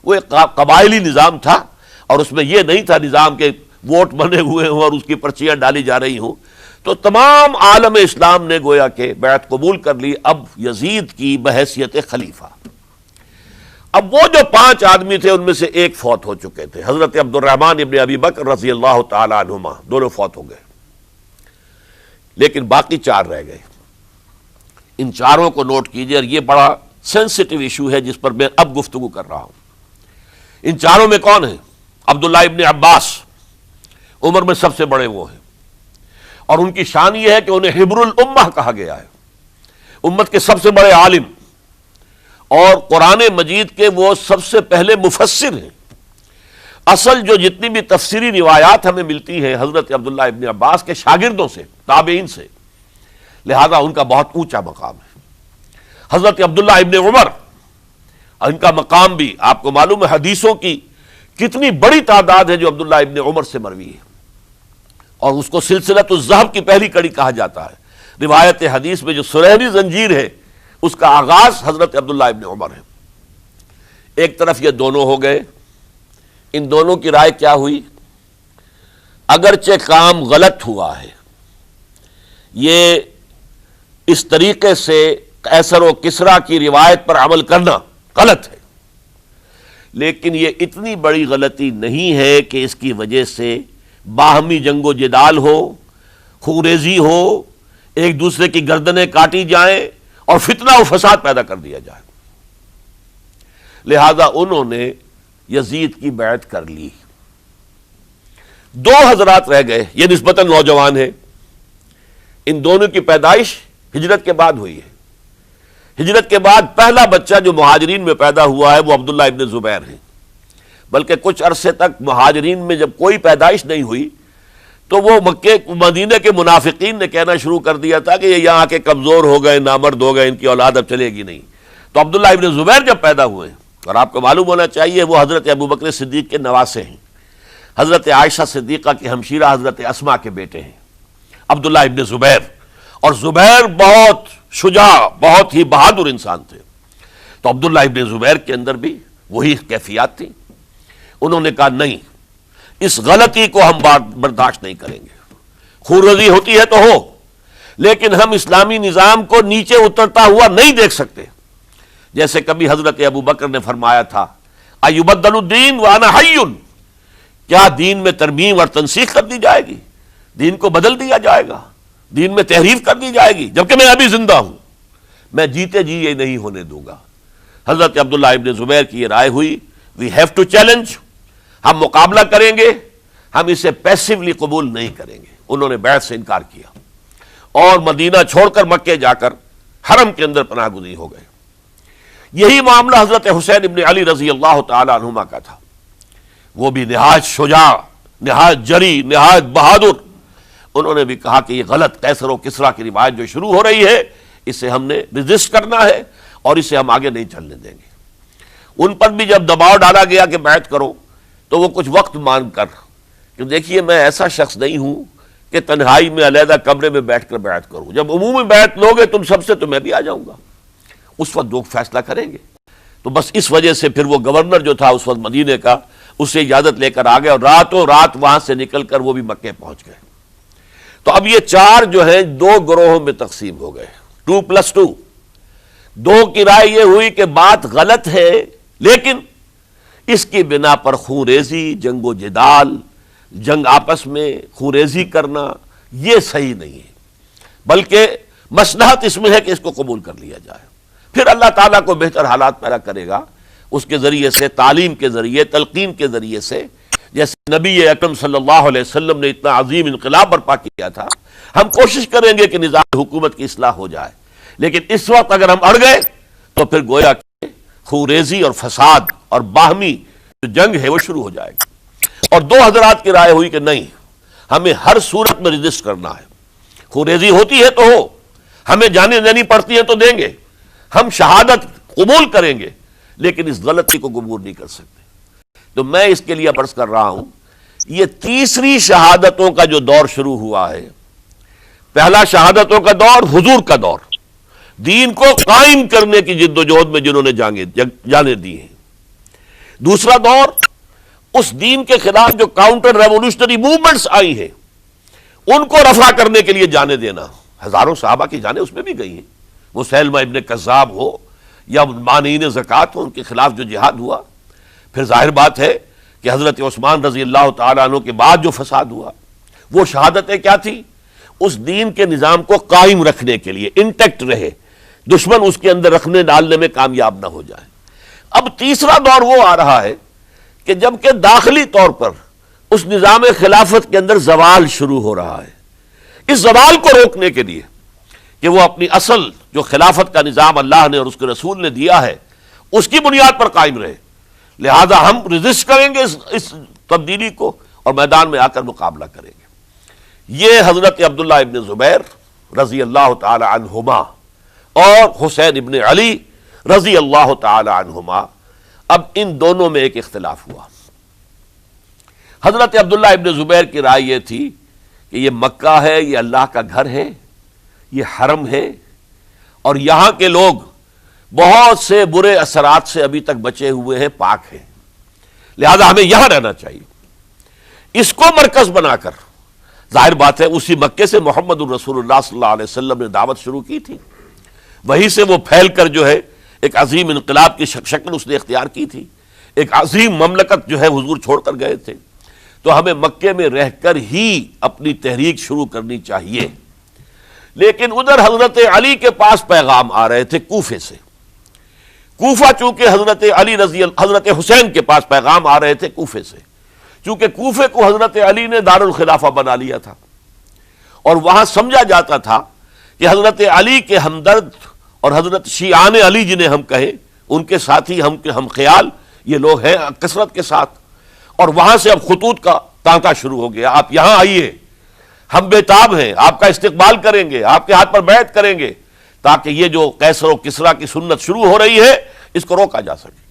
وہ ایک قبائلی نظام تھا، اور اس میں یہ نہیں تھا نظام کے ووٹ بنے ہوئے ہوں اور اس کی پرچیاں ڈالی جا رہی ہوں۔ تو تمام عالم اسلام نے گویا کہ بیعت قبول کر لی اب یزید کی بحیثیت خلیفہ۔ اب وہ جو 5 آدمی تھے ان میں سے ایک فوت ہو چکے تھے، حضرت عبد الرحمن ابن ابی بکر رضی اللہ تعالی عنہما، دونوں فوت ہو گئے، لیکن باقی 4 رہ گئے۔ ان 4 کو نوٹ کیجئے، اور یہ بڑا سینسٹیو ایشو ہے جس پر میں اب گفتگو کر رہا ہوں۔ ان 4 میں کون ہیں؟ عبداللہ ابن عباس، عمر میں سب سے بڑے وہ ہیں، اور ان کی شان یہ ہے کہ انہیں حبر الامہ کہا گیا ہے، امت کے سب سے بڑے عالم، اور قرآن مجید کے وہ سب سے پہلے مفسر ہیں۔ اصل جو جتنی بھی تفسیری روایات ہمیں ملتی ہیں حضرت عبداللہ ابن عباس کے شاگردوں سے، تابعین سے، لہذا ان کا بہت اونچا مقام ہے۔ حضرت عبداللہ ابن عمر، ان کا مقام بھی آپ کو معلوم ہے، حدیثوں کی کتنی بڑی تعداد ہے جو عبداللہ ابن عمر سے مروی ہے، اور اس کو سلسلۃ الذہب کی پہلی کڑی کہا جاتا ہے۔ روایت حدیث میں جو سنہری زنجیر ہے اس کا آغاز حضرت عبداللہ ابن عمر ہے۔ ایک طرف یہ دونوں ہو گئے، ان دونوں کی رائے کیا ہوئی؟ اگرچہ کام غلط ہوا ہے، یہ اس طریقے سے قیصر و کسریٰ کی روایت پر عمل کرنا غلط ہے، لیکن یہ اتنی بڑی غلطی نہیں ہے کہ اس کی وجہ سے باہمی جنگ و جدال ہو، خوریزی ہو، ایک دوسرے کی گردنیں کاٹی جائیں اور فتنہ و فساد پیدا کر دیا جائے۔ لہذا انہوں نے یزید کی بیعت کر لی۔ 2 حضرات رہ گئے، یہ نسبتاً نوجوان ہیں، ان دونوں کی پیدائش ہجرت کے بعد ہوئی ہے۔ ہجرت کے بعد پہلا بچہ جو مہاجرین میں پیدا ہوا ہے وہ عبداللہ ابن زبیر ہے، بلکہ کچھ عرصے تک مہاجرین میں جب کوئی پیدائش نہیں ہوئی تو وہ مکے مدینہ کے منافقین نے کہنا شروع کر دیا تھا کہ یہ یہاں کے کمزور ہو گئے، نامرد ہو گئے، ان کی اولاد اب چلے گی نہیں۔ تو عبداللہ ابن زبیر جب پیدا ہوئے، اور آپ کو معلوم ہونا چاہیے وہ حضرت ابو بکر صدیق کے نواسے ہیں، حضرت عائشہ صدیقہ کی ہمشیرہ حضرت اسماء کے بیٹے ہیں عبداللہ ابن زبیر، اور زبیر بہت شجاع، بہت ہی بہادر انسان تھے۔ تو عبداللہ ابن زبیر کے اندر بھی وہی کیفیات تھی۔ انہوں نے کہا نہیں، اس غلطی کو ہم برداشت نہیں کریں گے، خورزی ہوتی ہے تو ہو، لیکن ہم اسلامی نظام کو نیچے اترتا ہوا نہیں دیکھ سکتے۔ جیسے کبھی حضرت ابو بکر نے فرمایا تھا ایبدل الدین وانا حی، کیا دین میں ترمیم اور تنسیخ کر دی جائے گی؟ دین کو بدل دیا جائے گا، دین میں تحریف کر دی جائے گی، جبکہ میں ابھی زندہ ہوں، میں جیتے جی یہ نہیں ہونے دوں گا۔ حضرت عبداللہ ابن زبیر کی یہ رائے ہوئی، وی ہیو ٹو چیلنج، ہم مقابلہ کریں گے، ہم اسے پیسیولی قبول نہیں کریں گے۔ انہوں نے بیعت سے انکار کیا اور مدینہ چھوڑ کر مکے جا کر حرم کے اندر پناہ گزین ہو گئے۔ یہی معاملہ حضرت حسین ابن علی رضی اللہ تعالی عنہما کا تھا، وہ بھی نہایت شجاع، نہایت جری، نہایت بہادر۔ انہوں نے بھی کہا کہ یہ غلط قیصر و کسریٰ کی روایت جو شروع ہو رہی ہے اسے ہم نے ریزسٹ کرنا ہے اور اسے ہم آگے نہیں چلنے دیں گے۔ ان پر بھی جب دباؤ ڈالا گیا کہ بیعت کرو تو وہ کچھ وقت مانگ کر کہ دیکھیے میں ایسا شخص نہیں ہوں کہ تنہائی میں علیحدہ کمرے میں بیٹھ کر بیعت کروں، جب عمومی بیعت لوگے تم سب سے تو میں بھی آ جاؤں گا، اس وقت لوگ فیصلہ کریں گے۔ تو بس اس وجہ سے پھر وہ گورنر جو تھا اس وقت مدینے کا، اسے اجازت لے کر آ گئے اور راتوں رات وہاں سے نکل کر وہ بھی مکے پہنچ گئے۔ تو اب یہ چار جو ہیں دو گروہوں میں تقسیم ہو گئے، 2+2۔ دو کی رائے یہ ہوئی کہ بات غلط ہے، لیکن اس کی بنا پر خون ریزی، جنگ و جدال، جنگ آپس میں خون ریزی کرنا یہ صحیح نہیں ہے، بلکہ مصلحت اس میں ہے کہ اس کو قبول کر لیا جائے۔ پھر اللہ تعالیٰ کو بہتر حالات پیدا کرے گا اس کے ذریعے سے، تعلیم کے ذریعے، تلقین کے ذریعے سے، جیسے نبی اکرم صلی اللہ علیہ وسلم نے اتنا عظیم انقلاب برپا کیا تھا۔ ہم کوشش کریں گے کہ نظام حکومت کی اصلاح ہو جائے، لیکن اس وقت اگر ہم اڑ گئے تو پھر گویا کہ خوریزی اور فساد اور باہمی جو جنگ ہے وہ شروع ہو جائے گی۔ اور دو حضرات کی رائے ہوئی کہ نہیں، ہمیں ہر صورت میں رجسٹ کرنا ہے، خوریزی ہوتی ہے تو ہو، ہمیں جانے دینی پڑتی ہے تو دیں گے، ہم شہادت قبول کریں گے، لیکن اس غلطی کو قبول نہیں کر سکتے۔ تو میں اس کے لیے عرض کر رہا ہوں، یہ تیسری شہادتوں کا جو دور شروع ہوا ہے، پہلا شہادتوں کا دور حضور کا دور، دین کو قائم کرنے کی جد و جہد میں جنہوں نے جانیں دی ہیں۔ دوسرا دور اس دین کے خلاف جو کاؤنٹر ریولوشنری موومنٹس آئی ہیں ان کو رفع کرنے کے لیے جانیں دینا۔ ہزاروں صحابہ کی جانیں اس میں بھی گئی ہیں، وہ سیلمہ ابن کذاب ہو یا مانعین زکوٰۃ ہو، ان کے خلاف جو جہاد ہوا۔ پھر ظاہر بات ہے کہ حضرت عثمان رضی اللہ تعالیٰ عنہ کے بعد جو فساد ہوا، وہ شہادتیں کیا تھی؟ اس دین کے نظام کو قائم رکھنے کے لیے، انٹیکٹ رہے، دشمن اس کے اندر رکھنے ڈالنے میں کامیاب نہ ہو جائے۔ اب تیسرا دور وہ آ رہا ہے کہ جب کہ داخلی طور پر اس نظام خلافت کے اندر زوال شروع ہو رہا ہے، اس زوال کو روکنے کے لیے کہ وہ اپنی اصل جو خلافت کا نظام اللہ نے اور اس کے رسول نے دیا ہے اس کی بنیاد پر قائم رہے، لہذا ہم رجسٹ کریں گے اس تبدیلی کو اور میدان میں آ کر مقابلہ کریں گے۔ یہ حضرت عبداللہ ابن زبیر رضی اللہ تعالی عنہما اور حسین ابن علی رضی اللہ تعالی عنہما، اب ان دونوں میں ایک اختلاف ہوا۔ حضرت عبداللہ ابن زبیر کی رائے یہ تھی کہ یہ مکہ ہے، یہ اللہ کا گھر ہے، یہ حرم ہے، اور یہاں کے لوگ بہت سے برے اثرات سے ابھی تک بچے ہوئے ہیں، پاک ہیں، لہذا ہمیں یہاں رہنا چاہیے۔ اس کو مرکز بنا کر، ظاہر بات ہے اسی مکے سے محمد الرسول اللہ صلی اللہ علیہ وسلم نے دعوت شروع کی تھی، وہیں سے وہ پھیل کر جو ہے ایک عظیم انقلاب کی شکل اس نے اختیار کی تھی، ایک عظیم مملکت جو ہے حضور چھوڑ کر گئے تھے۔ تو ہمیں مکے میں رہ کر ہی اپنی تحریک شروع کرنی چاہیے۔ لیکن ادھر حضرت علی کے پاس پیغام آ رہے تھے کوفے سے، کوفہ چونکہ حضرت حسین کے پاس پیغام آ رہے تھے کوفے سے، چونکہ کوفے کو حضرت علی نے دار الخلافہ بنا لیا تھا، اور وہاں سمجھا جاتا تھا کہ حضرت علی کے ہمدرد اور حضرت شیعان علی جنہیں ہم کہیں، ان کے ساتھی ہم خیال یہ لوگ ہیں کثرت کے ساتھ، اور وہاں سے اب خطوط کا تانتا شروع ہو گیا، آپ یہاں آئیے، ہم بےتاب ہیں، آپ کا استقبال کریں گے، آپ کے ہاتھ پر بیعت کریں گے، تاکہ یہ جو قیصر و کسریٰ کی سنت شروع ہو رہی ہے اس کو روکا جا سکے۔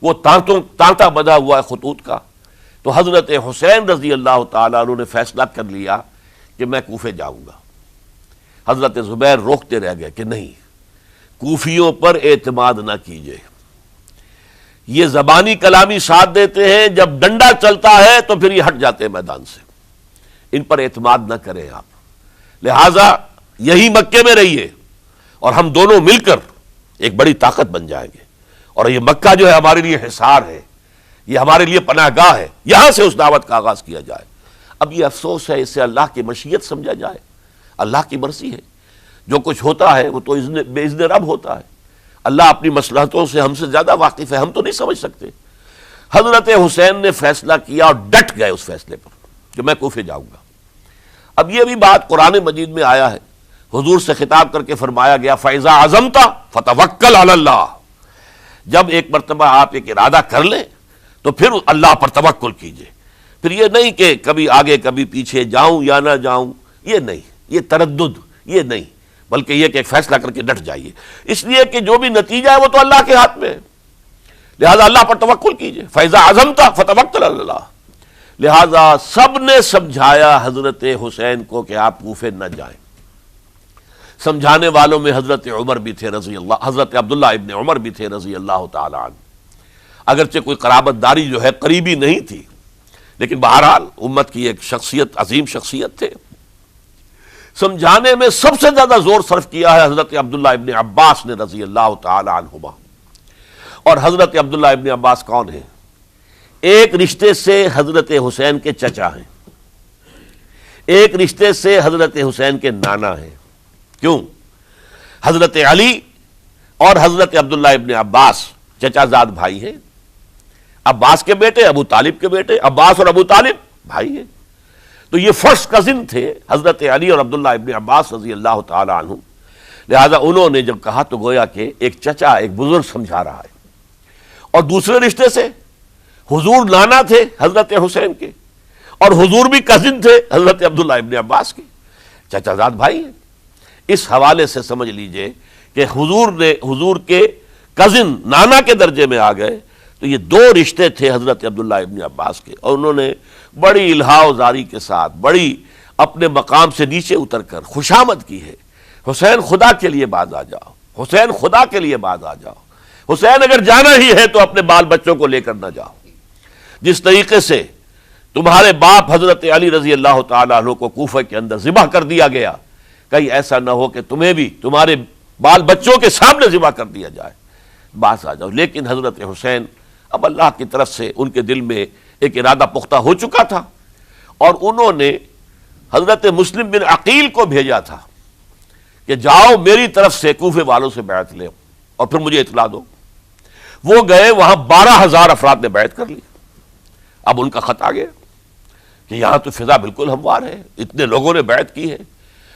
وہ تانتا بندھا ہوا ہے خطوط کا۔ تو حضرت حسین رضی اللہ تعالیٰ عنہ نے فیصلہ کر لیا کہ میں کوفے جاؤں گا۔ حضرت زبیر روکتے رہ گئے کہ نہیں، کوفیوں پر اعتماد نہ کیجیے، یہ زبانی کلامی ساتھ دیتے ہیں، جب ڈنڈا چلتا ہے تو پھر یہ ہٹ جاتے ہیں میدان سے، ان پر اعتماد نہ کریں آپ، لہذا یہی مکے میں رہیے اور ہم دونوں مل کر ایک بڑی طاقت بن جائیں گے، اور یہ مکہ جو ہے ہمارے لیے حصار ہے، یہ ہمارے لیے پناہ گاہ ہے، یہاں سے اس دعوت کا آغاز کیا جائے۔ اب یہ افسوس ہے، اس سے اللہ کی مشیت سمجھا جائے، اللہ کی مرضی ہے، جو کچھ ہوتا ہے وہ تو بے اذن رب ہوتا ہے، اللہ اپنی مصلحتوں سے ہم سے زیادہ واقف ہے، ہم تو نہیں سمجھ سکتے۔ حضرت حسین نے فیصلہ کیا اور ڈٹ گئے اس فیصلے پر کہ میں کوفے جاؤں گا۔ اب یہ بھی بات قرآن مجید میں آیا ہے، حضور سے خطاب کر کے فرمایا گیا فَإِذَا عَزَمْتَ فَتَوَكَّلْ عَلَى اللَّهِ، جب ایک مرتبہ آپ ایک ارادہ کر لیں تو پھر اللہ پر توکل کیجئے، پھر یہ نہیں کہ کبھی آگے کبھی پیچھے جاؤں یا نہ جاؤں، یہ نہیں، یہ تردد یہ نہیں، بلکہ یہ کہ ایک فیصلہ کر کے ڈٹ جائیے، اس لیے کہ جو بھی نتیجہ ہے وہ تو اللہ کے ہاتھ میں ہے، لہذا اللہ پر توکل کیجئے۔ فَإِذَا عَزَمْتَ فَتَوَكَّلْ عَلَى اللَّهِ، لہذا سب نے سمجھایا حضرت حسین کو کہ آپ کوفے نہ جائیں، سمجھانے والوں میں حضرت عمر بھی تھے رضی اللہ، حضرت عبداللہ ابن عمر بھی تھے رضی اللہ تعالی عنہ، اگرچہ کوئی قرابت داری جو ہے قریبی نہیں تھی، لیکن بہرحال امت کی ایک شخصیت، عظیم شخصیت تھے۔ سمجھانے میں سب سے زیادہ زور صرف کیا ہے حضرت عبداللہ ابن عباس نے رضی اللہ تعالی عنہما۔ اور حضرت عبداللہ ابن عباس کون ہیں؟ ایک رشتے سے حضرت حسین کے چچا ہیں، ایک رشتے سے حضرت حسین کے نانا ہیں۔ کیوں؟ حضرت علی اور حضرت عبداللہ ابن عباس چچا زاد بھائی ہیں، عباس کے بیٹے، ابو طالب کے بیٹے، عباس اور ابو طالب بھائی ہیں، تو یہ فرسٹ کزن تھے حضرت علی اور عبداللہ ابن عباس رضی اللہ تعالی عنہ۔ لہذا انہوں نے جب کہا تو گویا کہ ایک چچا، ایک بزرگ سمجھا رہا ہے۔ اور دوسرے رشتے سے حضور نانا تھے حضرت حسین کے، اور حضور بھی کزن تھے حضرت عبداللہ ابن عباس کے، چچا زاد بھائی ہیں۔ اس حوالے سے سمجھ لیجئے کہ حضور کے کزن نانا کے درجے میں آ گئے، تو یہ دو رشتے تھے حضرت عبداللہ ابن عباس کے، اور انہوں نے بڑی الہا و زاری کے ساتھ، بڑی اپنے مقام سے نیچے اتر کر خوشامد کی ہے، حسین خدا کے لیے باز آ جاؤ، حسین خدا کے لیے باز آ جاؤ، حسین اگر جانا ہی ہے تو اپنے بال بچوں کو لے کر نہ جاؤ۔ جس طریقے سے تمہارے باپ حضرت علی رضی اللہ تعالیٰ عنہ کو کوفہ کے اندر ذبح کر دیا گیا، کہیں ایسا نہ ہو کہ تمہیں بھی تمہارے بال بچوں کے سامنے ذبح کر دیا جائے، باز آ جاؤ۔ لیکن حضرت حسین، اب اللہ کی طرف سے ان کے دل میں ایک ارادہ پختہ ہو چکا تھا، اور انہوں نے حضرت مسلم بن عقیل کو بھیجا تھا کہ جاؤ میری طرف سے کوفے والوں سے بیعت لے اور پھر مجھے اطلاع دو۔ وہ گئے، وہاں 12,000 افراد نے بیعت کر لی۔ اب ان کا خط آ گیا کہ یہاں تو فضا بالکل ہموار ہے، اتنے لوگوں نے بیعت کی ہے،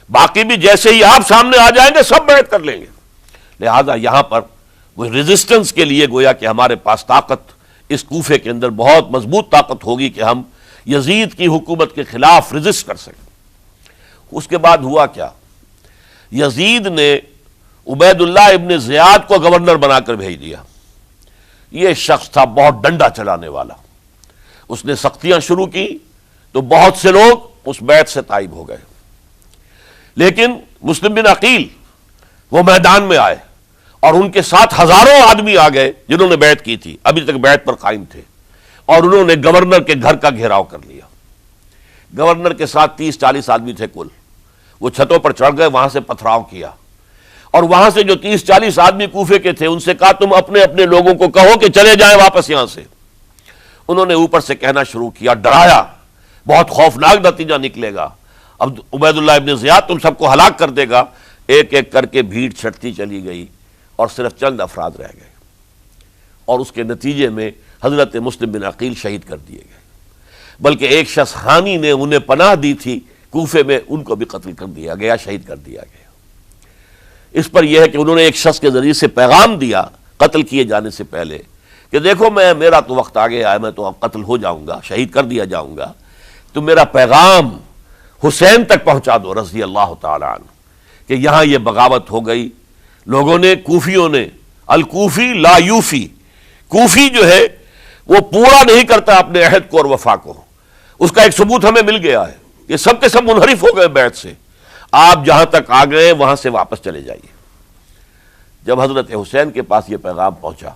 باقی بھی جیسے ہی آپ سامنے آ جائیں گے سب بیعت کر لیں گے، لہذا یہاں پر وہ ریزسٹنس کے لیے گویا کہ ہمارے پاس طاقت اس کوفے کے اندر بہت مضبوط طاقت ہوگی کہ ہم یزید کی حکومت کے خلاف ریزسٹ کر سکیں۔ اس کے بعد ہوا کیا؟ یزید نے عبید اللہ ابن زیاد کو گورنر بنا کر بھیج دیا۔ یہ شخص تھا بہت ڈنڈا چلانے والا، اس نے سختیاں شروع کی تو بہت سے لوگ اس بیعت سے تائب ہو گئے، لیکن مسلم بن عقیل وہ میدان میں آئے اور ان کے ساتھ ہزاروں آدمی آ گئے جنہوں نے بیعت کی تھی، ابھی تک بیعت پر قائم تھے، اور انہوں نے گورنر کے گھر کا گھیراؤ کر لیا۔ گورنر کے ساتھ 30-40 آدمی تھے کل، وہ چھتوں پر چڑھ گئے، وہاں سے پتھراؤ کیا، اور وہاں سے جو 30-40 آدمی کوفے کے تھے ان سے کہا تم اپنے اپنے لوگوں کو کہو کہ چلے جائیں واپس یہاں سے۔ انہوں نے اوپر سے کہنا شروع کیا، ڈرایا، بہت خوفناک نتیجہ نکلے گا، اب عبید اللہ ابن زیاد تم سب کو ہلاک کر دے گا۔ ایک ایک کر کے بھیڑ چھٹتی چلی گئی اور صرف چند افراد رہ گئے، اور اس کے نتیجے میں حضرت مسلم بن عقیل شہید کر دیے گئے، بلکہ ایک شخص حامی نے انہیں پناہ دی تھی کوفے میں، ان کو بھی قتل کر دیا گیا، شہید کر دیا گیا۔ اس پر یہ ہے کہ انہوں نے ایک شخص کے ذریعے سے پیغام دیا قتل کیے جانے سے پہلے کہ دیکھو میرا تو وقت آ گیا ہے، میں تو اب قتل ہو جاؤں گا، شہید کر دیا جاؤں گا، تو میرا پیغام حسین تک پہنچا دو رضی اللہ تعالی عنہ کہ یہاں یہ بغاوت ہو گئی۔ لوگوں نے، کوفیوں نے، الکوفی لا یوفی، کوفی جو ہے وہ پورا نہیں کرتا اپنے عہد کو اور وفا کو، اس کا ایک ثبوت ہمیں مل گیا ہے، یہ سب کے سب منحرف ہو گئے بیعت سے، آپ جہاں تک آ گئے وہاں سے واپس چلے جائیے۔ جب حضرت حسین کے پاس یہ پیغام پہنچا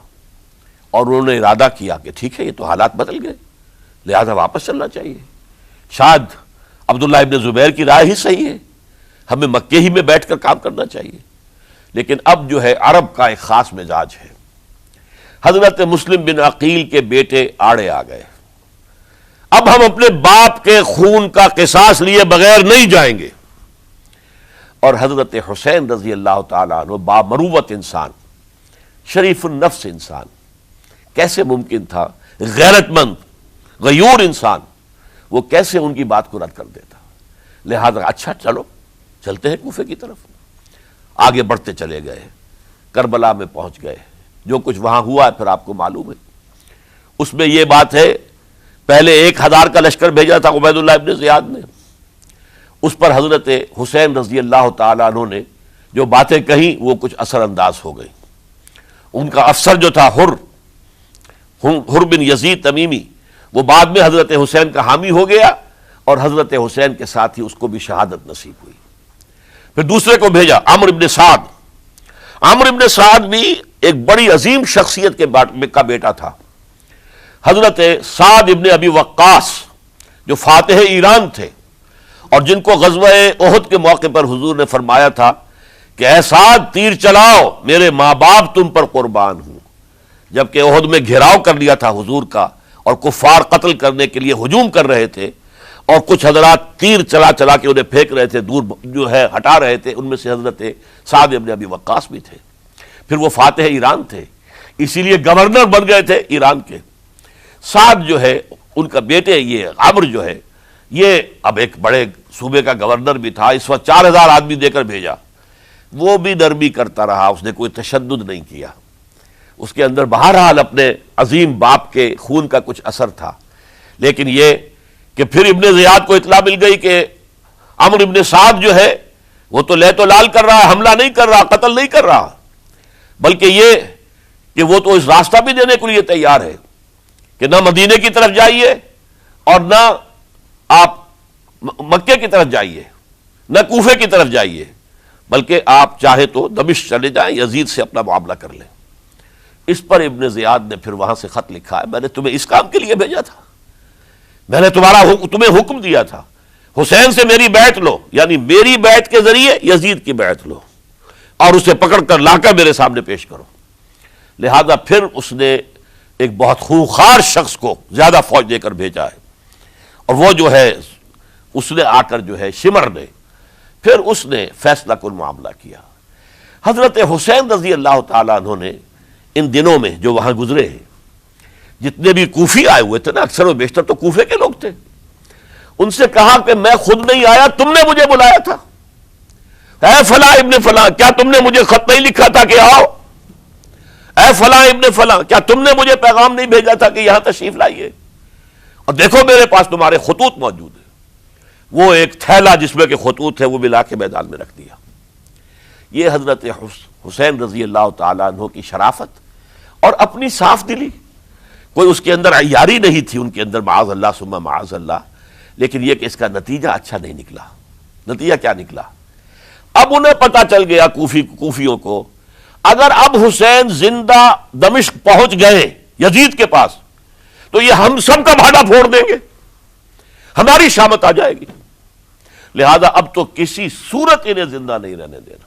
اور انہوں نے ارادہ کیا کہ ٹھیک ہے یہ تو حالات بدل گئے، لہذا واپس چلنا چاہیے، شاید عبداللہ ابن زبیر کی رائے ہی صحیح ہے، ہمیں مکے ہی میں بیٹھ کر کام کرنا چاہیے، لیکن اب جو ہے عرب کا ایک خاص مزاج ہے۔ حضرت مسلم بن عقیل کے بیٹے آڑے آ گئے، اب ہم اپنے باپ کے خون کا قصاص لیے بغیر نہیں جائیں گے، اور حضرت حسین رضی اللہ تعالیٰ عنہ بامروت انسان، شریف النفس انسان، کیسے ممکن تھا غیرت مند غیور انسان وہ کیسے ان کی بات کو رد کر دیتا؟ لہذا اچھا چلو چلتے ہیں کوفے کی طرف۔ آگے بڑھتے چلے گئے، کربلا میں پہنچ گئے، جو کچھ وہاں ہوا ہے پھر آپ کو معلوم ہے۔ اس میں یہ بات ہے، پہلے 1000 کا لشکر بھیجا تھا عبید اللہ ابن زیاد نے، اس پر حضرت حسین رضی اللہ تعالیٰ عنہ نے جو باتیں کہیں وہ کچھ اثر انداز ہو گئی۔ ان کا افسر جو تھا حر بن یزید تمیمی، وہ بعد میں حضرت حسین کا حامی ہو گیا، اور حضرت حسین کے ساتھ ہی اس کو بھی شہادت نصیب ہوئی۔ پھر دوسرے کو بھیجا عمرو ابن سعد. عمرو ابن سعد بھی ایک بڑی عظیم شخصیت کا بیٹا تھا. حضرت سعد ابن ابی وقاص جو فاتح ایران تھے اور جن کو غزوہ احد کے موقع پر حضور نے فرمایا تھا کہ اے سعد تیر چلاؤ میرے ماں باپ تم پر قربان ہوں. جبکہ احد میں گھیراؤ کر لیا تھا حضور کا اور کفار قتل کرنے کے لیے ہجوم کر رہے تھے اور کچھ حضرات تیر چلا چلا کے انہیں پھینک رہے تھے، دور جو ہے ہٹا رہے تھے. ان میں سے حضرت سعد ابن ابی وقاص بھی تھے. پھر وہ فاتح ایران تھے، اسی لیے گورنر بن گئے تھے ایران کے. سعد جو ہے ان کا بیٹے یہ عمرو جو ہے یہ اب ایک بڑے صوبے کا گورنر بھی تھا. اس وقت 4000 آدمی دے کر بھیجا. وہ بھی نرمی کرتا رہا، اس نے کوئی تشدد نہیں کیا. اس کے اندر بہرحال اپنے عظیم باپ کے خون کا کچھ اثر تھا. لیکن یہ کہ پھر ابن زیاد کو اطلاع مل گئی کہ عمرو ابن سعد جو ہے وہ تو لے تو لال کر رہا ہے، حملہ نہیں کر رہا، قتل نہیں کر رہا، بلکہ یہ کہ وہ تو اس راستہ بھی دینے کے لیے تیار ہے کہ نہ مدینے کی طرف جائیے اور نہ آپ مکے کی طرف جائیے، نہ کوفے کی طرف جائیے، بلکہ آپ چاہے تو دمشق چلے جائیں، یزید سے اپنا معاملہ کر لیں. اس پر ابن زیاد نے پھر وہاں سے خط لکھا ہے میں نے تمہیں اس کام کے لیے بھیجا تھا، میں نے تمہیں حکم دیا تھا حسین سے میری بیعت لو، یعنی میری بیعت کے ذریعے یزید کی بیعت لو اور اسے پکڑ کر لا کر میرے سامنے پیش کرو. لہذا پھر اس نے ایک بہت خونخوار شخص کو زیادہ فوج دے کر بھیجا ہے اور وہ جو ہے اس نے آ کر جو ہے شمر نے پھر اس نے فیصلہ کن معاملہ کیا. حضرت حسین رضی اللہ تعالیٰ عنہ نے ان دنوں میں جو وہاں گزرے ہیں جتنے بھی کوفی آئے ہوئے تھے نا، اکثر و بیشتر تو کوفے کے لوگ تھے، ان سے کہا کہ میں خود نہیں آیا، تم نے مجھے بلایا تھا. اے فلاں ابن فلاں کیا تم نے مجھے خط نہیں لکھا تھا کہ آؤ؟ اے فلاں ابن فلاں کیا تم نے مجھے پیغام نہیں بھیجا تھا کہ یہاں تشریف لائیے؟ اور دیکھو میرے پاس تمہارے خطوط موجود ہیں. وہ ایک تھیلا جس میں کہ خطوط ہے وہ بھی لا کے میدان میں رکھ دیا. یہ حضرت حسین رضی اللہ تعالیٰ عنہ کی شرافت اور اپنی صاف دلی. کوئی اس کے اندر عیاری نہیں تھی ان کے اندر، معاذ اللہ ثم معاذ اللہ. لیکن یہ کہ اس کا نتیجہ اچھا نہیں نکلا. نتیجہ کیا نکلا؟ اب انہیں پتا چل گیا کوفیوں کو اگر اب حسین زندہ دمشق پہنچ گئے یزید کے پاس تو یہ ہم سب کا بھاڑا پھوڑ دیں گے، ہماری شامت آ جائے گی. لہذا اب تو کسی صورت انہیں زندہ نہیں رہنے دینا.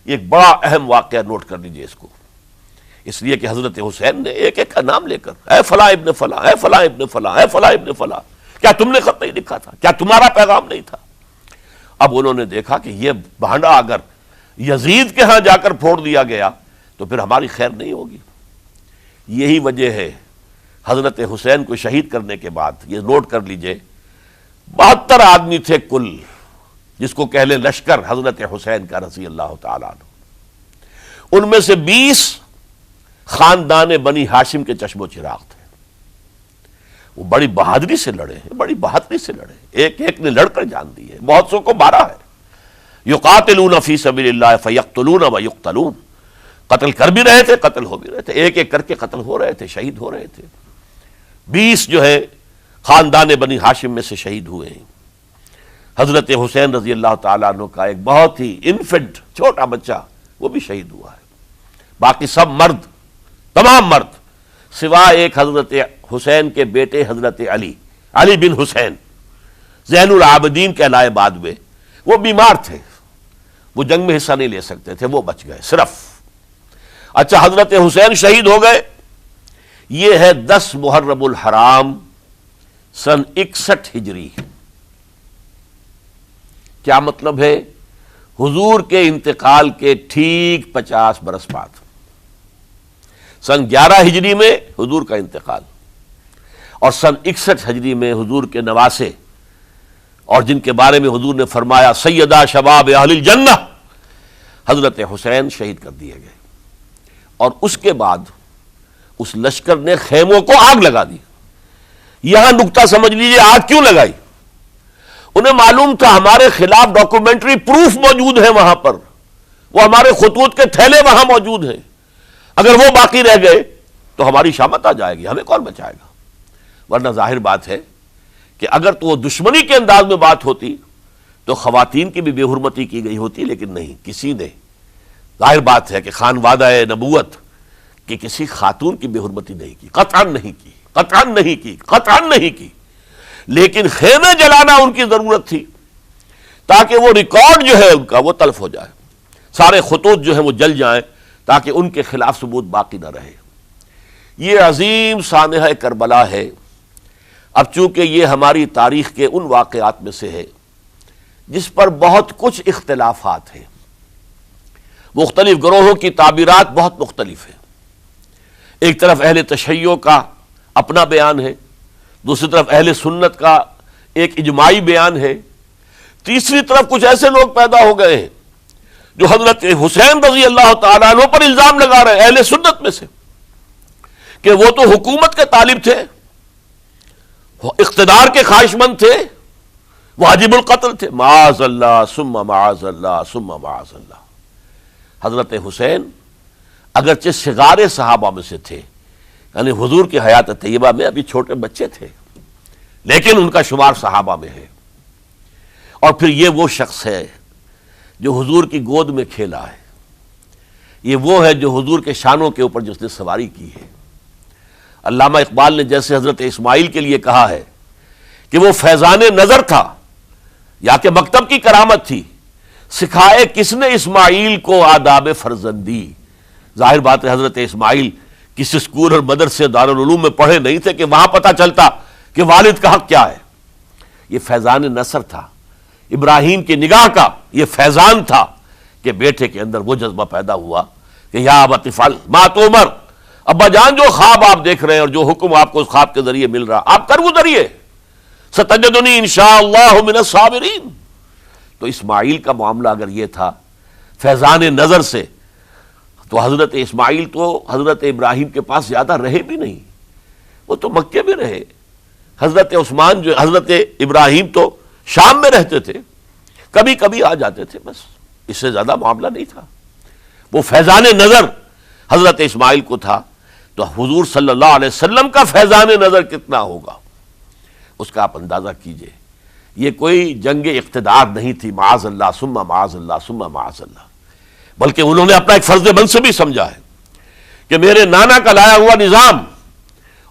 یہ ایک بڑا اہم واقعہ نوٹ کر لیجئے اس کو، اس لیے کہ حضرت حسین نے ایک ایک کا نام لے کر اے فلاں ابن فلاں، اے فلاں ابن فلاں، اے فلاں ابن فلاں کیا تم نے خط نہیں لکھا تھا؟ کیا تمہارا پیغام نہیں تھا؟ اب انہوں نے دیکھا کہ یہ بھانڈا اگر یزید کے ہاں جا کر پھوڑ دیا گیا تو پھر ہماری خیر نہیں ہوگی. یہی وجہ ہے حضرت حسین کو شہید کرنے کے بعد، یہ نوٹ کر لیجئے، 72 آدمی تھے کل جس کو کہہ لیں لشکر حضرت حسین کا رضی اللہ تعالیٰ عنہ. ان میں سے 20 خاندان بنی ہاشم کے چشم و چراغ تھے. وہ بڑی بہادری سے لڑے ہیں، بڑی بہادری سے لڑے، ایک ایک نے لڑ کر جان دی ہے. بہت سو کو مارا ہے. یقاتلون فی سبیل اللہ فیقتلون ویقتلون، قتل کر بھی رہے تھے، قتل ہو بھی رہے تھے، ایک ایک کر کے قتل ہو رہے تھے، شہید ہو رہے تھے. 20 جو ہے خاندان بنی ہاشم میں سے شہید ہوئے ہیں. حضرت حسین رضی اللہ تعالیٰ عنہ کا ایک بہت ہی انفنٹ چھوٹا بچہ وہ بھی شہید ہوا ہے. باقی سب مرد، تمام مرد سوائے ایک حضرت حسین کے بیٹے حضرت علی بن حسین زین العابدین کہلائے بعد میں. وہ بیمار تھے، وہ جنگ میں حصہ نہیں لے سکتے تھے، وہ بچ گئے صرف. اچھا حضرت حسین شہید ہو گئے. یہ ہے 10 محرم الحرام سن 61 ہجری. کیا مطلب ہے؟ حضور کے انتقال کے ٹھیک 50 برس بعد، سن 11 ہجری میں حضور کا انتقال اور سن 61 ہجری میں حضور کے نواسے اور جن کے بارے میں حضور نے فرمایا سیدہ شباب اہل الجنہ، حضرت حسین شہید کر دیے گئے. اور اس کے بعد اس لشکر نے خیموں کو آگ لگا دی. یہاں نکتہ سمجھ لیجیے آگ کیوں لگائی. انہیں معلوم تھا ہمارے خلاف ڈاکومنٹری پروف موجود ہے وہاں پر، وہ ہمارے خطوط کے تھیلے وہاں موجود ہیں. اگر وہ باقی رہ گئے تو ہماری شامت آ جائے گی، ہمیں کون بچائے گا. ورنہ ظاہر بات ہے کہ اگر تو وہ دشمنی کے انداز میں بات ہوتی تو خواتین کی بھی بے حرمتی کی گئی ہوتی، لیکن نہیں، کسی نے، ظاہر بات ہے کہ خان وعدہ نبوت کہ کسی خاتون کی بے حرمتی نہیں کی، قطعاً نہیں کی، قطعاً نہیں کی، قطعاً نہیں کی، لیکن خیمے جلانا ان کی ضرورت تھی تاکہ وہ ریکارڈ جو ہے ان کا وہ تلف ہو جائے، سارے خطوط جو ہیں وہ جل جائیں تاکہ ان کے خلاف ثبوت باقی نہ رہے۔ یہ عظیم سانحہ کربلا ہے۔ اب چونکہ یہ ہماری تاریخ کے ان واقعات میں سے ہے جس پر بہت کچھ اختلافات ہیں، مختلف گروہوں کی تعبیرات بہت مختلف ہیں۔ ایک طرف اہل تشیع کا اپنا بیان ہے، دوسری طرف اہل سنت کا ایک اجماعی بیان ہے، تیسری طرف کچھ ایسے لوگ پیدا ہو گئے ہیں جو حضرت حسین رضی اللہ تعالیٰ عنہ پر الزام لگا رہے ہیں اہل سنت میں سے کہ وہ تو حکومت کے طالب تھے، اقتدار کے خواہش مند تھے، واجب القتل تھے۔ معاذ اللہ ثم معاذ اللہ ثم معاذ اللہ۔ حضرت حسین اگرچہ صغار صحابہ میں سے تھے، یعنی حضور کی حیات طیبہ میں ابھی چھوٹے بچے تھے، لیکن ان کا شمار صحابہ میں ہے، اور پھر یہ وہ شخص ہے جو حضور کی گود میں کھیلا ہے، یہ وہ ہے جو حضور کے شانوں کے اوپر جس نے سواری کی ہے۔ علامہ اقبال نے جیسے حضرت اسماعیل کے لیے کہا ہے کہ وہ فیضان نظر تھا یا کہ مکتب کی کرامت تھی، سکھائے کس نے اسماعیل کو آداب فرزندی۔ ظاہر بات ہے حضرت اسماعیل کسی اسکول اور مدرسے دارالعلوم میں پڑھے نہیں تھے کہ وہاں پتہ چلتا کہ والد کا حق کیا ہے۔ یہ فیضان نصر تھا، ابراہیم کی نگاہ کا یہ فیضان تھا کہ بیٹے کے اندر وہ جذبہ پیدا ہوا کہ یا ابت افعل ما تؤمر، ابا جان جو خواب آپ دیکھ رہے ہیں اور جو حکم آپ کو اس خواب کے ذریعے مل رہا آپ کر گزریے، ستجدنی انشاءاللہ من الصابرین۔ تو اسماعیل کا معاملہ اگر یہ تھا فیضان نظر سے، تو حضرت اسماعیل تو حضرت ابراہیم کے پاس زیادہ رہے بھی نہیں، وہ تو مکے میں رہے۔ حضرت عثمان جو حضرت ابراہیم تو شام میں رہتے تھے، کبھی کبھی آ جاتے تھے، بس اس سے زیادہ معاملہ نہیں تھا۔ وہ فیضان نظر حضرت اسماعیل کو تھا، تو حضور صلی اللہ علیہ وسلم کا فیضان نظر کتنا ہوگا اس کا آپ اندازہ کیجئے۔ یہ کوئی جنگ اقتدار نہیں تھی، معاذ اللہ ثم معاذ اللہ ثم معاذ اللہ، بلکہ انہوں نے اپنا ایک فرض منصبی سمجھا ہے کہ میرے نانا کا لایا ہوا نظام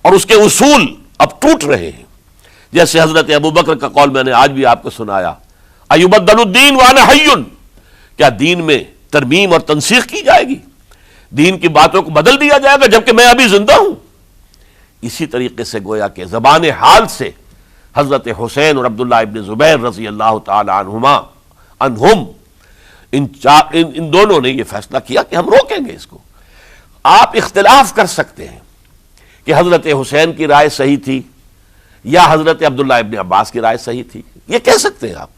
اور اس کے اصول اب ٹوٹ رہے ہیں۔ جیسے حضرت ابو بکر کا قول میں نے آج بھی آپ کو سنایا، ایبدل الدین وانا حی، کیا دین میں ترمیم اور تنسیخ کی جائے گی، دین کی باتوں کو بدل دیا جائے گا جبکہ میں ابھی زندہ ہوں۔ اسی طریقے سے گویا کہ زبان حال سے حضرت حسین اور عبداللہ ابن زبیر رضی اللہ تعالی عنہم ان دونوں نے یہ فیصلہ کیا کہ ہم روکیں گے اس کو۔ آپ اختلاف کر سکتے ہیں کہ حضرت حسین کی رائے صحیح تھی یا حضرت عبداللہ ابن عباس کی رائے صحیح تھی، یہ کہہ سکتے ہیں آپ،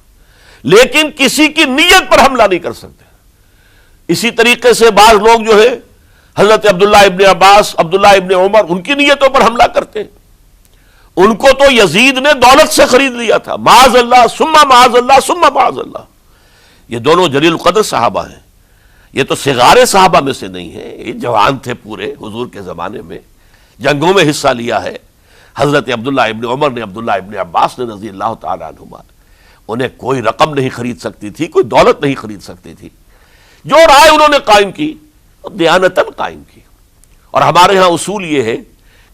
لیکن کسی کی نیت پر حملہ نہیں کر سکتے۔ اسی طریقے سے بعض لوگ جو ہے حضرت عبداللہ ابن عباس، عبداللہ ابن عمر، ان کی نیتوں پر حملہ کرتے ہیں۔ ان کو تو یزید نے دولت سے خرید لیا تھا، معاذ اللہ ثم معاذ اللہ ثم معاذ اللہ۔ یہ دونوں جلیل القدر صحابہ ہیں، یہ تو صغار صحابہ میں سے نہیں ہیں، یہ جوان تھے پورے حضور کے زمانے میں، جنگوں میں حصہ لیا ہے۔ حضرت عبداللہ ابن عمر نے، عبداللہ ابن عباس نے رضی اللہ تعالیٰ عنہما، انہیں کوئی رقم نہیں خرید سکتی تھی، کوئی دولت نہیں خرید سکتی تھی۔ جو رائے انہوں نے قائم کی دیانتاً قائم کی۔ اور ہمارے ہاں اصول یہ ہے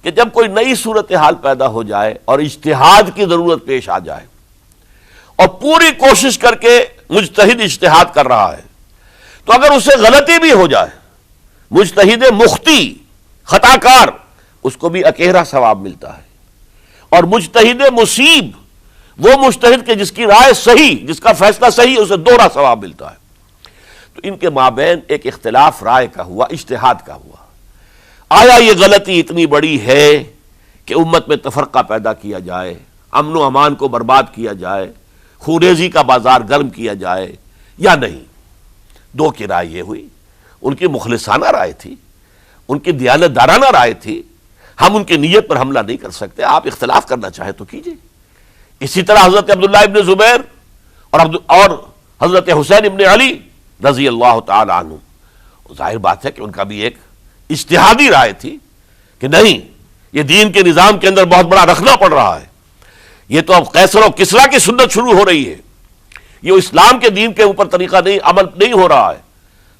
کہ جب کوئی نئی صورتحال پیدا ہو جائے اور اجتہاد کی ضرورت پیش آ جائے اور پوری کوشش کر کے مجتہد اجتہاد کر رہا ہے، تو اگر اسے غلطی بھی ہو جائے، مجتہد مخطی خطا کار، اس کو بھی اکیرا ثواب ملتا ہے، اور مجتہد مصیب وہ مجتہد کہ جس کی رائے صحیح، جس کا فیصلہ صحیح، اسے دوہرا ثواب ملتا ہے۔ تو ان کے مابین ایک اختلاف رائے کا ہوا، اجتہاد کا ہوا۔ آیا یہ غلطی اتنی بڑی ہے کہ امت میں تفرقہ پیدا کیا جائے، امن و امان کو برباد کیا جائے، خوریزی کا بازار گرم کیا جائے، یا نہیں؟ دو کی رائے یہ ہوئی، ان کی مخلصانہ رائے تھی، ان کی دیانت دارانہ رائے تھی، ہم ان کی نیت پر حملہ نہیں کر سکتے، آپ اختلاف کرنا چاہیں تو کیجئے۔ اسی طرح حضرت عبداللہ ابن زبیر اور حضرت حسین ابن علی رضی اللہ تعالی عنہ، ظاہر بات ہے کہ ان کا بھی ایک اجتہادی رائے تھی کہ نہیں، یہ دین کے نظام کے اندر بہت بڑا رکھنا پڑ رہا ہے، یہ تو اب قیصر و کسریٰ کی سنت شروع ہو رہی ہے، یہ اسلام کے دین کے اوپر طریقہ نہیں، عمل نہیں ہو رہا ہے،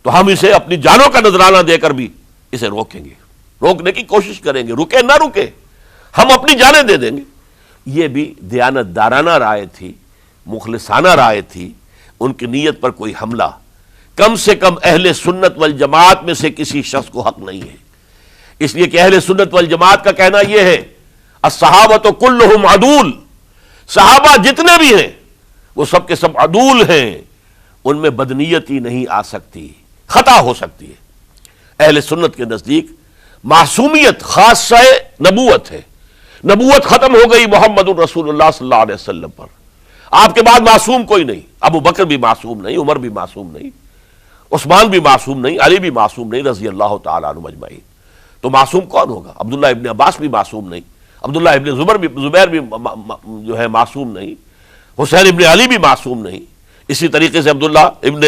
تو ہم اسے اپنی جانوں کا نذرانہ دے کر بھی اسے روکیں گے، روکنے کی کوشش کریں گے، رکے نہ رکے ہم اپنی جانیں دے دیں گے۔ یہ بھی دیانت دارانہ رائے تھی، مخلصانہ رائے تھی، ان کی نیت پر کوئی حملہ کم سے کم اہل سنت والجماعت میں سے کسی شخص کو حق نہیں ہے۔ اس لیے کہ اہل سنت والجماعت کا کہنا یہ ہے الصحابۃ کلہم عدول، صحابہ جتنے بھی ہیں وہ سب کے سب عدول ہیں، ان میں بدنیتی نہیں آ سکتی، خطا ہو سکتی ہے۔ اہل سنت کے نزدیک معصومیت خاصہ نبوت ہے، نبوت ختم ہو گئی محمد الرسول اللہ صلی اللہ علیہ وسلم پر، آپ کے بعد معصوم کوئی نہیں، ابو بکر بھی معصوم نہیں، عمر بھی معصوم نہیں، عثمان بھی معصوم نہیں، علی بھی معصوم نہیں رضی اللہ تعالیٰ عنہ اجمعین۔ تو معصوم کون ہوگا؟ عبداللہ ابن عباس بھی معصوم نہیں، عبداللہ ابن زبیر بھی جو ہے معصوم نہیں، حسین ابن علی بھی معصوم نہیں، اسی طریقے سے عبداللہ ابن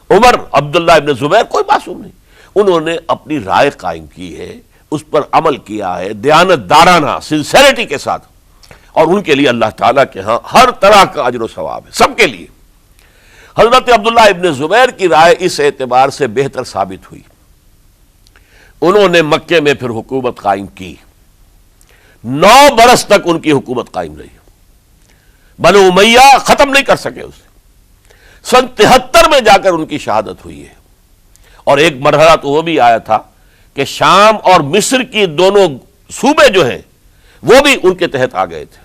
عمر، عبداللہ ابن زبیر کوئی معصوم نہیں۔ انہوں نے اپنی رائے قائم کی ہے، اس پر عمل کیا ہے دیانت دارانہ سنسیریٹی کے ساتھ، اور ان کے لیے اللہ تعالیٰ کے ہاں ہر طرح کا اجر و ثواب ہے سب کے لیے۔ حضرت عبداللہ ابن زبیر کی رائے اس اعتبار سے بہتر ثابت ہوئی، انہوں نے مکے میں پھر حکومت قائم کی، 9 برس تک ان کی حکومت قائم رہی، بنو امیہ ختم نہیں کر سکے اسے۔ سن 73 میں جا کر ان کی شہادت ہوئی ہے، اور ایک مرحلہ تو وہ بھی آیا تھا کہ شام اور مصر کی دونوں صوبے جو ہیں وہ بھی ان کے تحت آ گئے تھے۔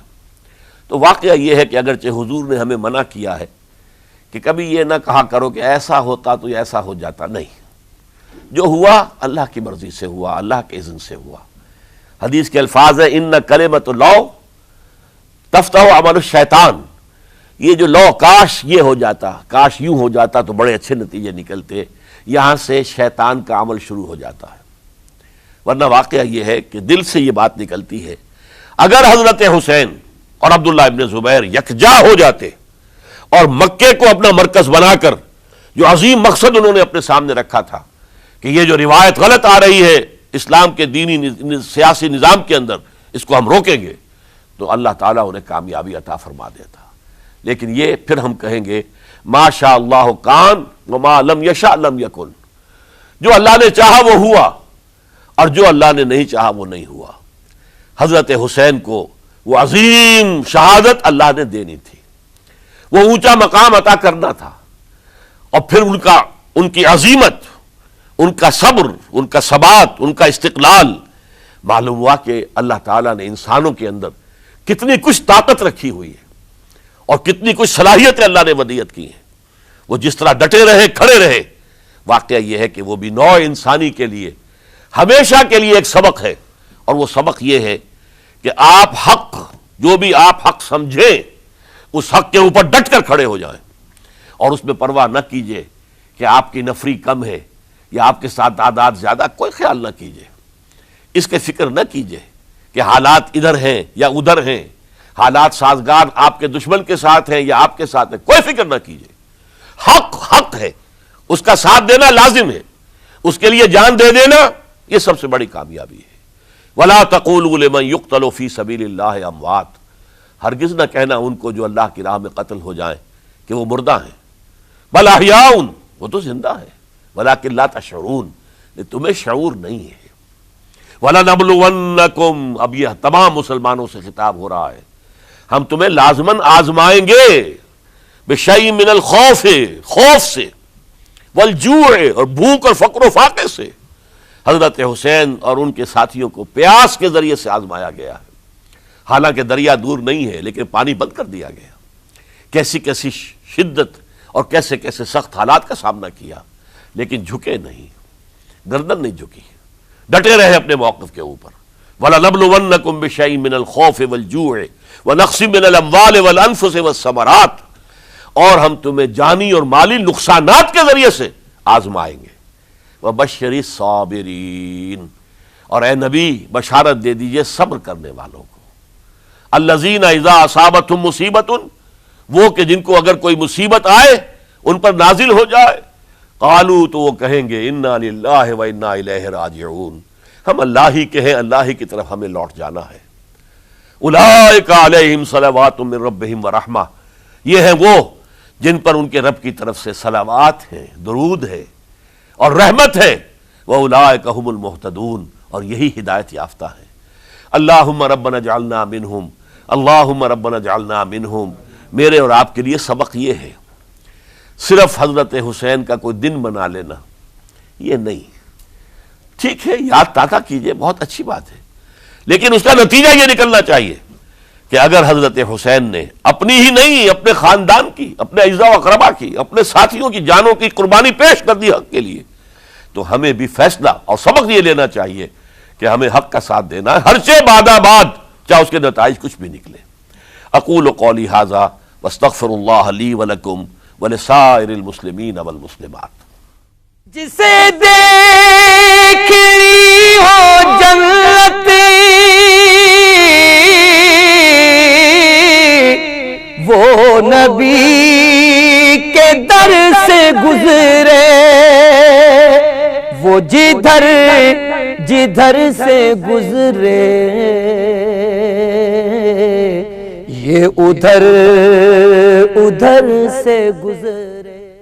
تو واقعہ یہ ہے کہ اگرچہ حضور نے ہمیں منع کیا ہے کہ کبھی یہ نہ کہا کرو کہ ایسا ہوتا تو ایسا ہو جاتا، نہیں، جو ہوا اللہ کی مرضی سے ہوا، اللہ کے اذن سے ہوا۔ حدیث کے الفاظ ہیں ان کلمۃ لو تفتح عمل الشیطان، یہ جو لو کاش یہ ہو جاتا، کاش یوں ہو جاتا تو بڑے اچھے نتیجے نکلتے، یہاں سے شیطان کا عمل شروع ہو جاتا ہے۔ ورنہ واقعہ یہ ہے کہ دل سے یہ بات نکلتی ہے، اگر حضرت حسین اور عبداللہ ابن زبیر یکجا ہو جاتے اور مکے کو اپنا مرکز بنا کر جو عظیم مقصد انہوں نے اپنے سامنے رکھا تھا کہ یہ جو روایت غلط آ رہی ہے اسلام کے دینی سیاسی نظام کے اندر، اس کو ہم روکیں گے، تو اللہ تعالیٰ انہیں کامیابی عطا فرما دیتا۔ لیکن یہ پھر ہم کہیں گے ما شاء اللہ کان وما لم یشاء لم یکن، جو اللہ نے چاہا وہ ہوا، اور جو اللہ نے نہیں چاہا وہ نہیں ہوا۔ حضرت حسین کو وہ عظیم شہادت اللہ نے دینی تھی، وہ اونچا مقام عطا کرنا تھا، اور پھر ان کی عظیمت، ان کا صبر، ان کا ثبات، ان کا استقلال، معلوم ہوا کہ اللہ تعالیٰ نے انسانوں کے اندر کتنی کچھ طاقت رکھی ہوئی ہے اور کتنی کچھ صلاحیتیں اللہ نے ودیعت کی ہیں۔ وہ جس طرح ڈٹے رہے، کھڑے رہے، واقعہ یہ ہے کہ وہ بھی نوع انسانی کے لیے ہمیشہ کے لیے ایک سبق ہے، اور وہ سبق یہ ہے کہ آپ حق، جو بھی آپ حق سمجھیں اس حق کے اوپر ڈٹ کر کھڑے ہو جائیں، اور اس میں پرواہ نہ کیجئے کہ آپ کی نفری کم ہے یا آپ کے ساتھ تعداد زیادہ، کوئی خیال نہ کیجئے، اس کے فکر نہ کیجئے کہ حالات ادھر ہیں یا ادھر ہیں، حالات سازگار آپ کے دشمن کے ساتھ ہیں یا آپ کے ساتھ ہیں، کوئی فکر نہ کیجئے۔ حق حق ہے، اس کا ساتھ دینا لازم ہے، اس کے لیے جان دے دینا یہ سب سے بڑی کامیابی ہے۔ وَلَا تَقُولُوا لِمَن يُقْتَلُ فِي سَبِيلِ اللَّهِ اموات، ہرگز نہ کہنا ان کو جو اللہ کی راہ میں قتل ہو جائیں کہ وہ مردہ ہیں، بل احیاء، وہ تو زندہ ہے، ولیکن لا تشعرون، تمہیں شعور نہیں ہے۔ وَلَنَبْلُوَنَّكُمْ، اب یہ تمام مسلمانوں سے خطاب ہو رہا ہے، ہم تمہیں لازماً آزمائیں گے، بِشَيْءٍ مِّنَ الْخَوْفِ، خوف سے، وَالْجُوعِ، اور بھوک اور فقر و فاقے سے۔ حضرت حسین اور ان کے ساتھیوں کو پیاس کے ذریعے سے آزمایا گیا ہے، حالانکہ دریا دور نہیں ہے لیکن پانی بند کر دیا گیا، کیسی کیسی شدت اور کیسے کیسے سخت حالات کا سامنا کیا، لیکن جھکے نہیں، گردن نہیں جھکی، ڈٹے رہے اپنے موقف کے اوپر۔ وَلَنَبْلُوَنَّكُمْ بِشَيْءٍ مِّنَ الْخَوْفِ وَالْجُوعِ وَنَقْصٍ مِّنَ الْأَمْوَالِ وَالْأَنفُسِ وَالثَّمَرَاتِ، اور ہم تمہیں جانی اور مالی نقصانات کے ذریعے سے آزمائیں گے۔ وَبَشِّرِ الصَّابِرِينَ، اور اے نبی بشارت دے دیجئے صبر کرنے والوں کو۔ الَّذِينَ إِذَا أَصَابَتْهُمْ مُصِيبَةٌ، وہ کہ جن کو اگر کوئی مصیبت آئے، ان پر نازل ہو جائے، قالوا، تو وہ کہیں گے اِنَّا لِلَّهِ وَإِنَّا إِلَيْهِ رَاجِعُونَ، ہم اللہ ہی کے ہیں، اللہ ہی کی طرف ہمیں لوٹ جانا ہے۔ أُولَئِكَ عَلَيْهِمْ صَلَوَاتٌ مِّن رَّبِّهِمْ وَرَحْمَةٌ، یہ ہیں وہ جن پر ان کے رب کی طرف سے صلوات ہیں، درود ہے اور رحمت ہے، وَأُولَٰئِكَ هُمُ الْمُهْتَدُونَ، اور یہی ہدایت یافتہ ہیں۔ اللہم ربنا اجعلنا منہم، اللہم ربنا اجعلنا منہم۔ میرے اور آپ کے لیے سبق یہ ہے، صرف حضرت حسین کا کوئی دن منا لینا یہ نہیں، ٹھیک ہے یاد تازہ کیجئے، بہت اچھی بات ہے، لیکن اس کا نتیجہ یہ نکلنا چاہیے کہ اگر حضرت حسین نے اپنی ہی نہیں، اپنے خاندان کی، اپنے اعزاء و اقربا کی، اپنے ساتھیوں کی جانوں کی قربانی پیش کر دی حق کے لیے، تو ہمیں بھی فیصلہ اور سبق یہ لینا چاہیے کہ ہمیں حق کا ساتھ دینا ہے، ہر سے بعد چاہے اس کے نتائج کچھ بھی نکلے۔ اقول قولی ھذا واستغفر اللہ لی ولکم ولسائر المسلمین والمسلمات۔ جسے دیکھنی ہو جنت وہ نبی کے در سے گزرے، وہ جدھر سے گزرے یہ ادھر سے گزرے۔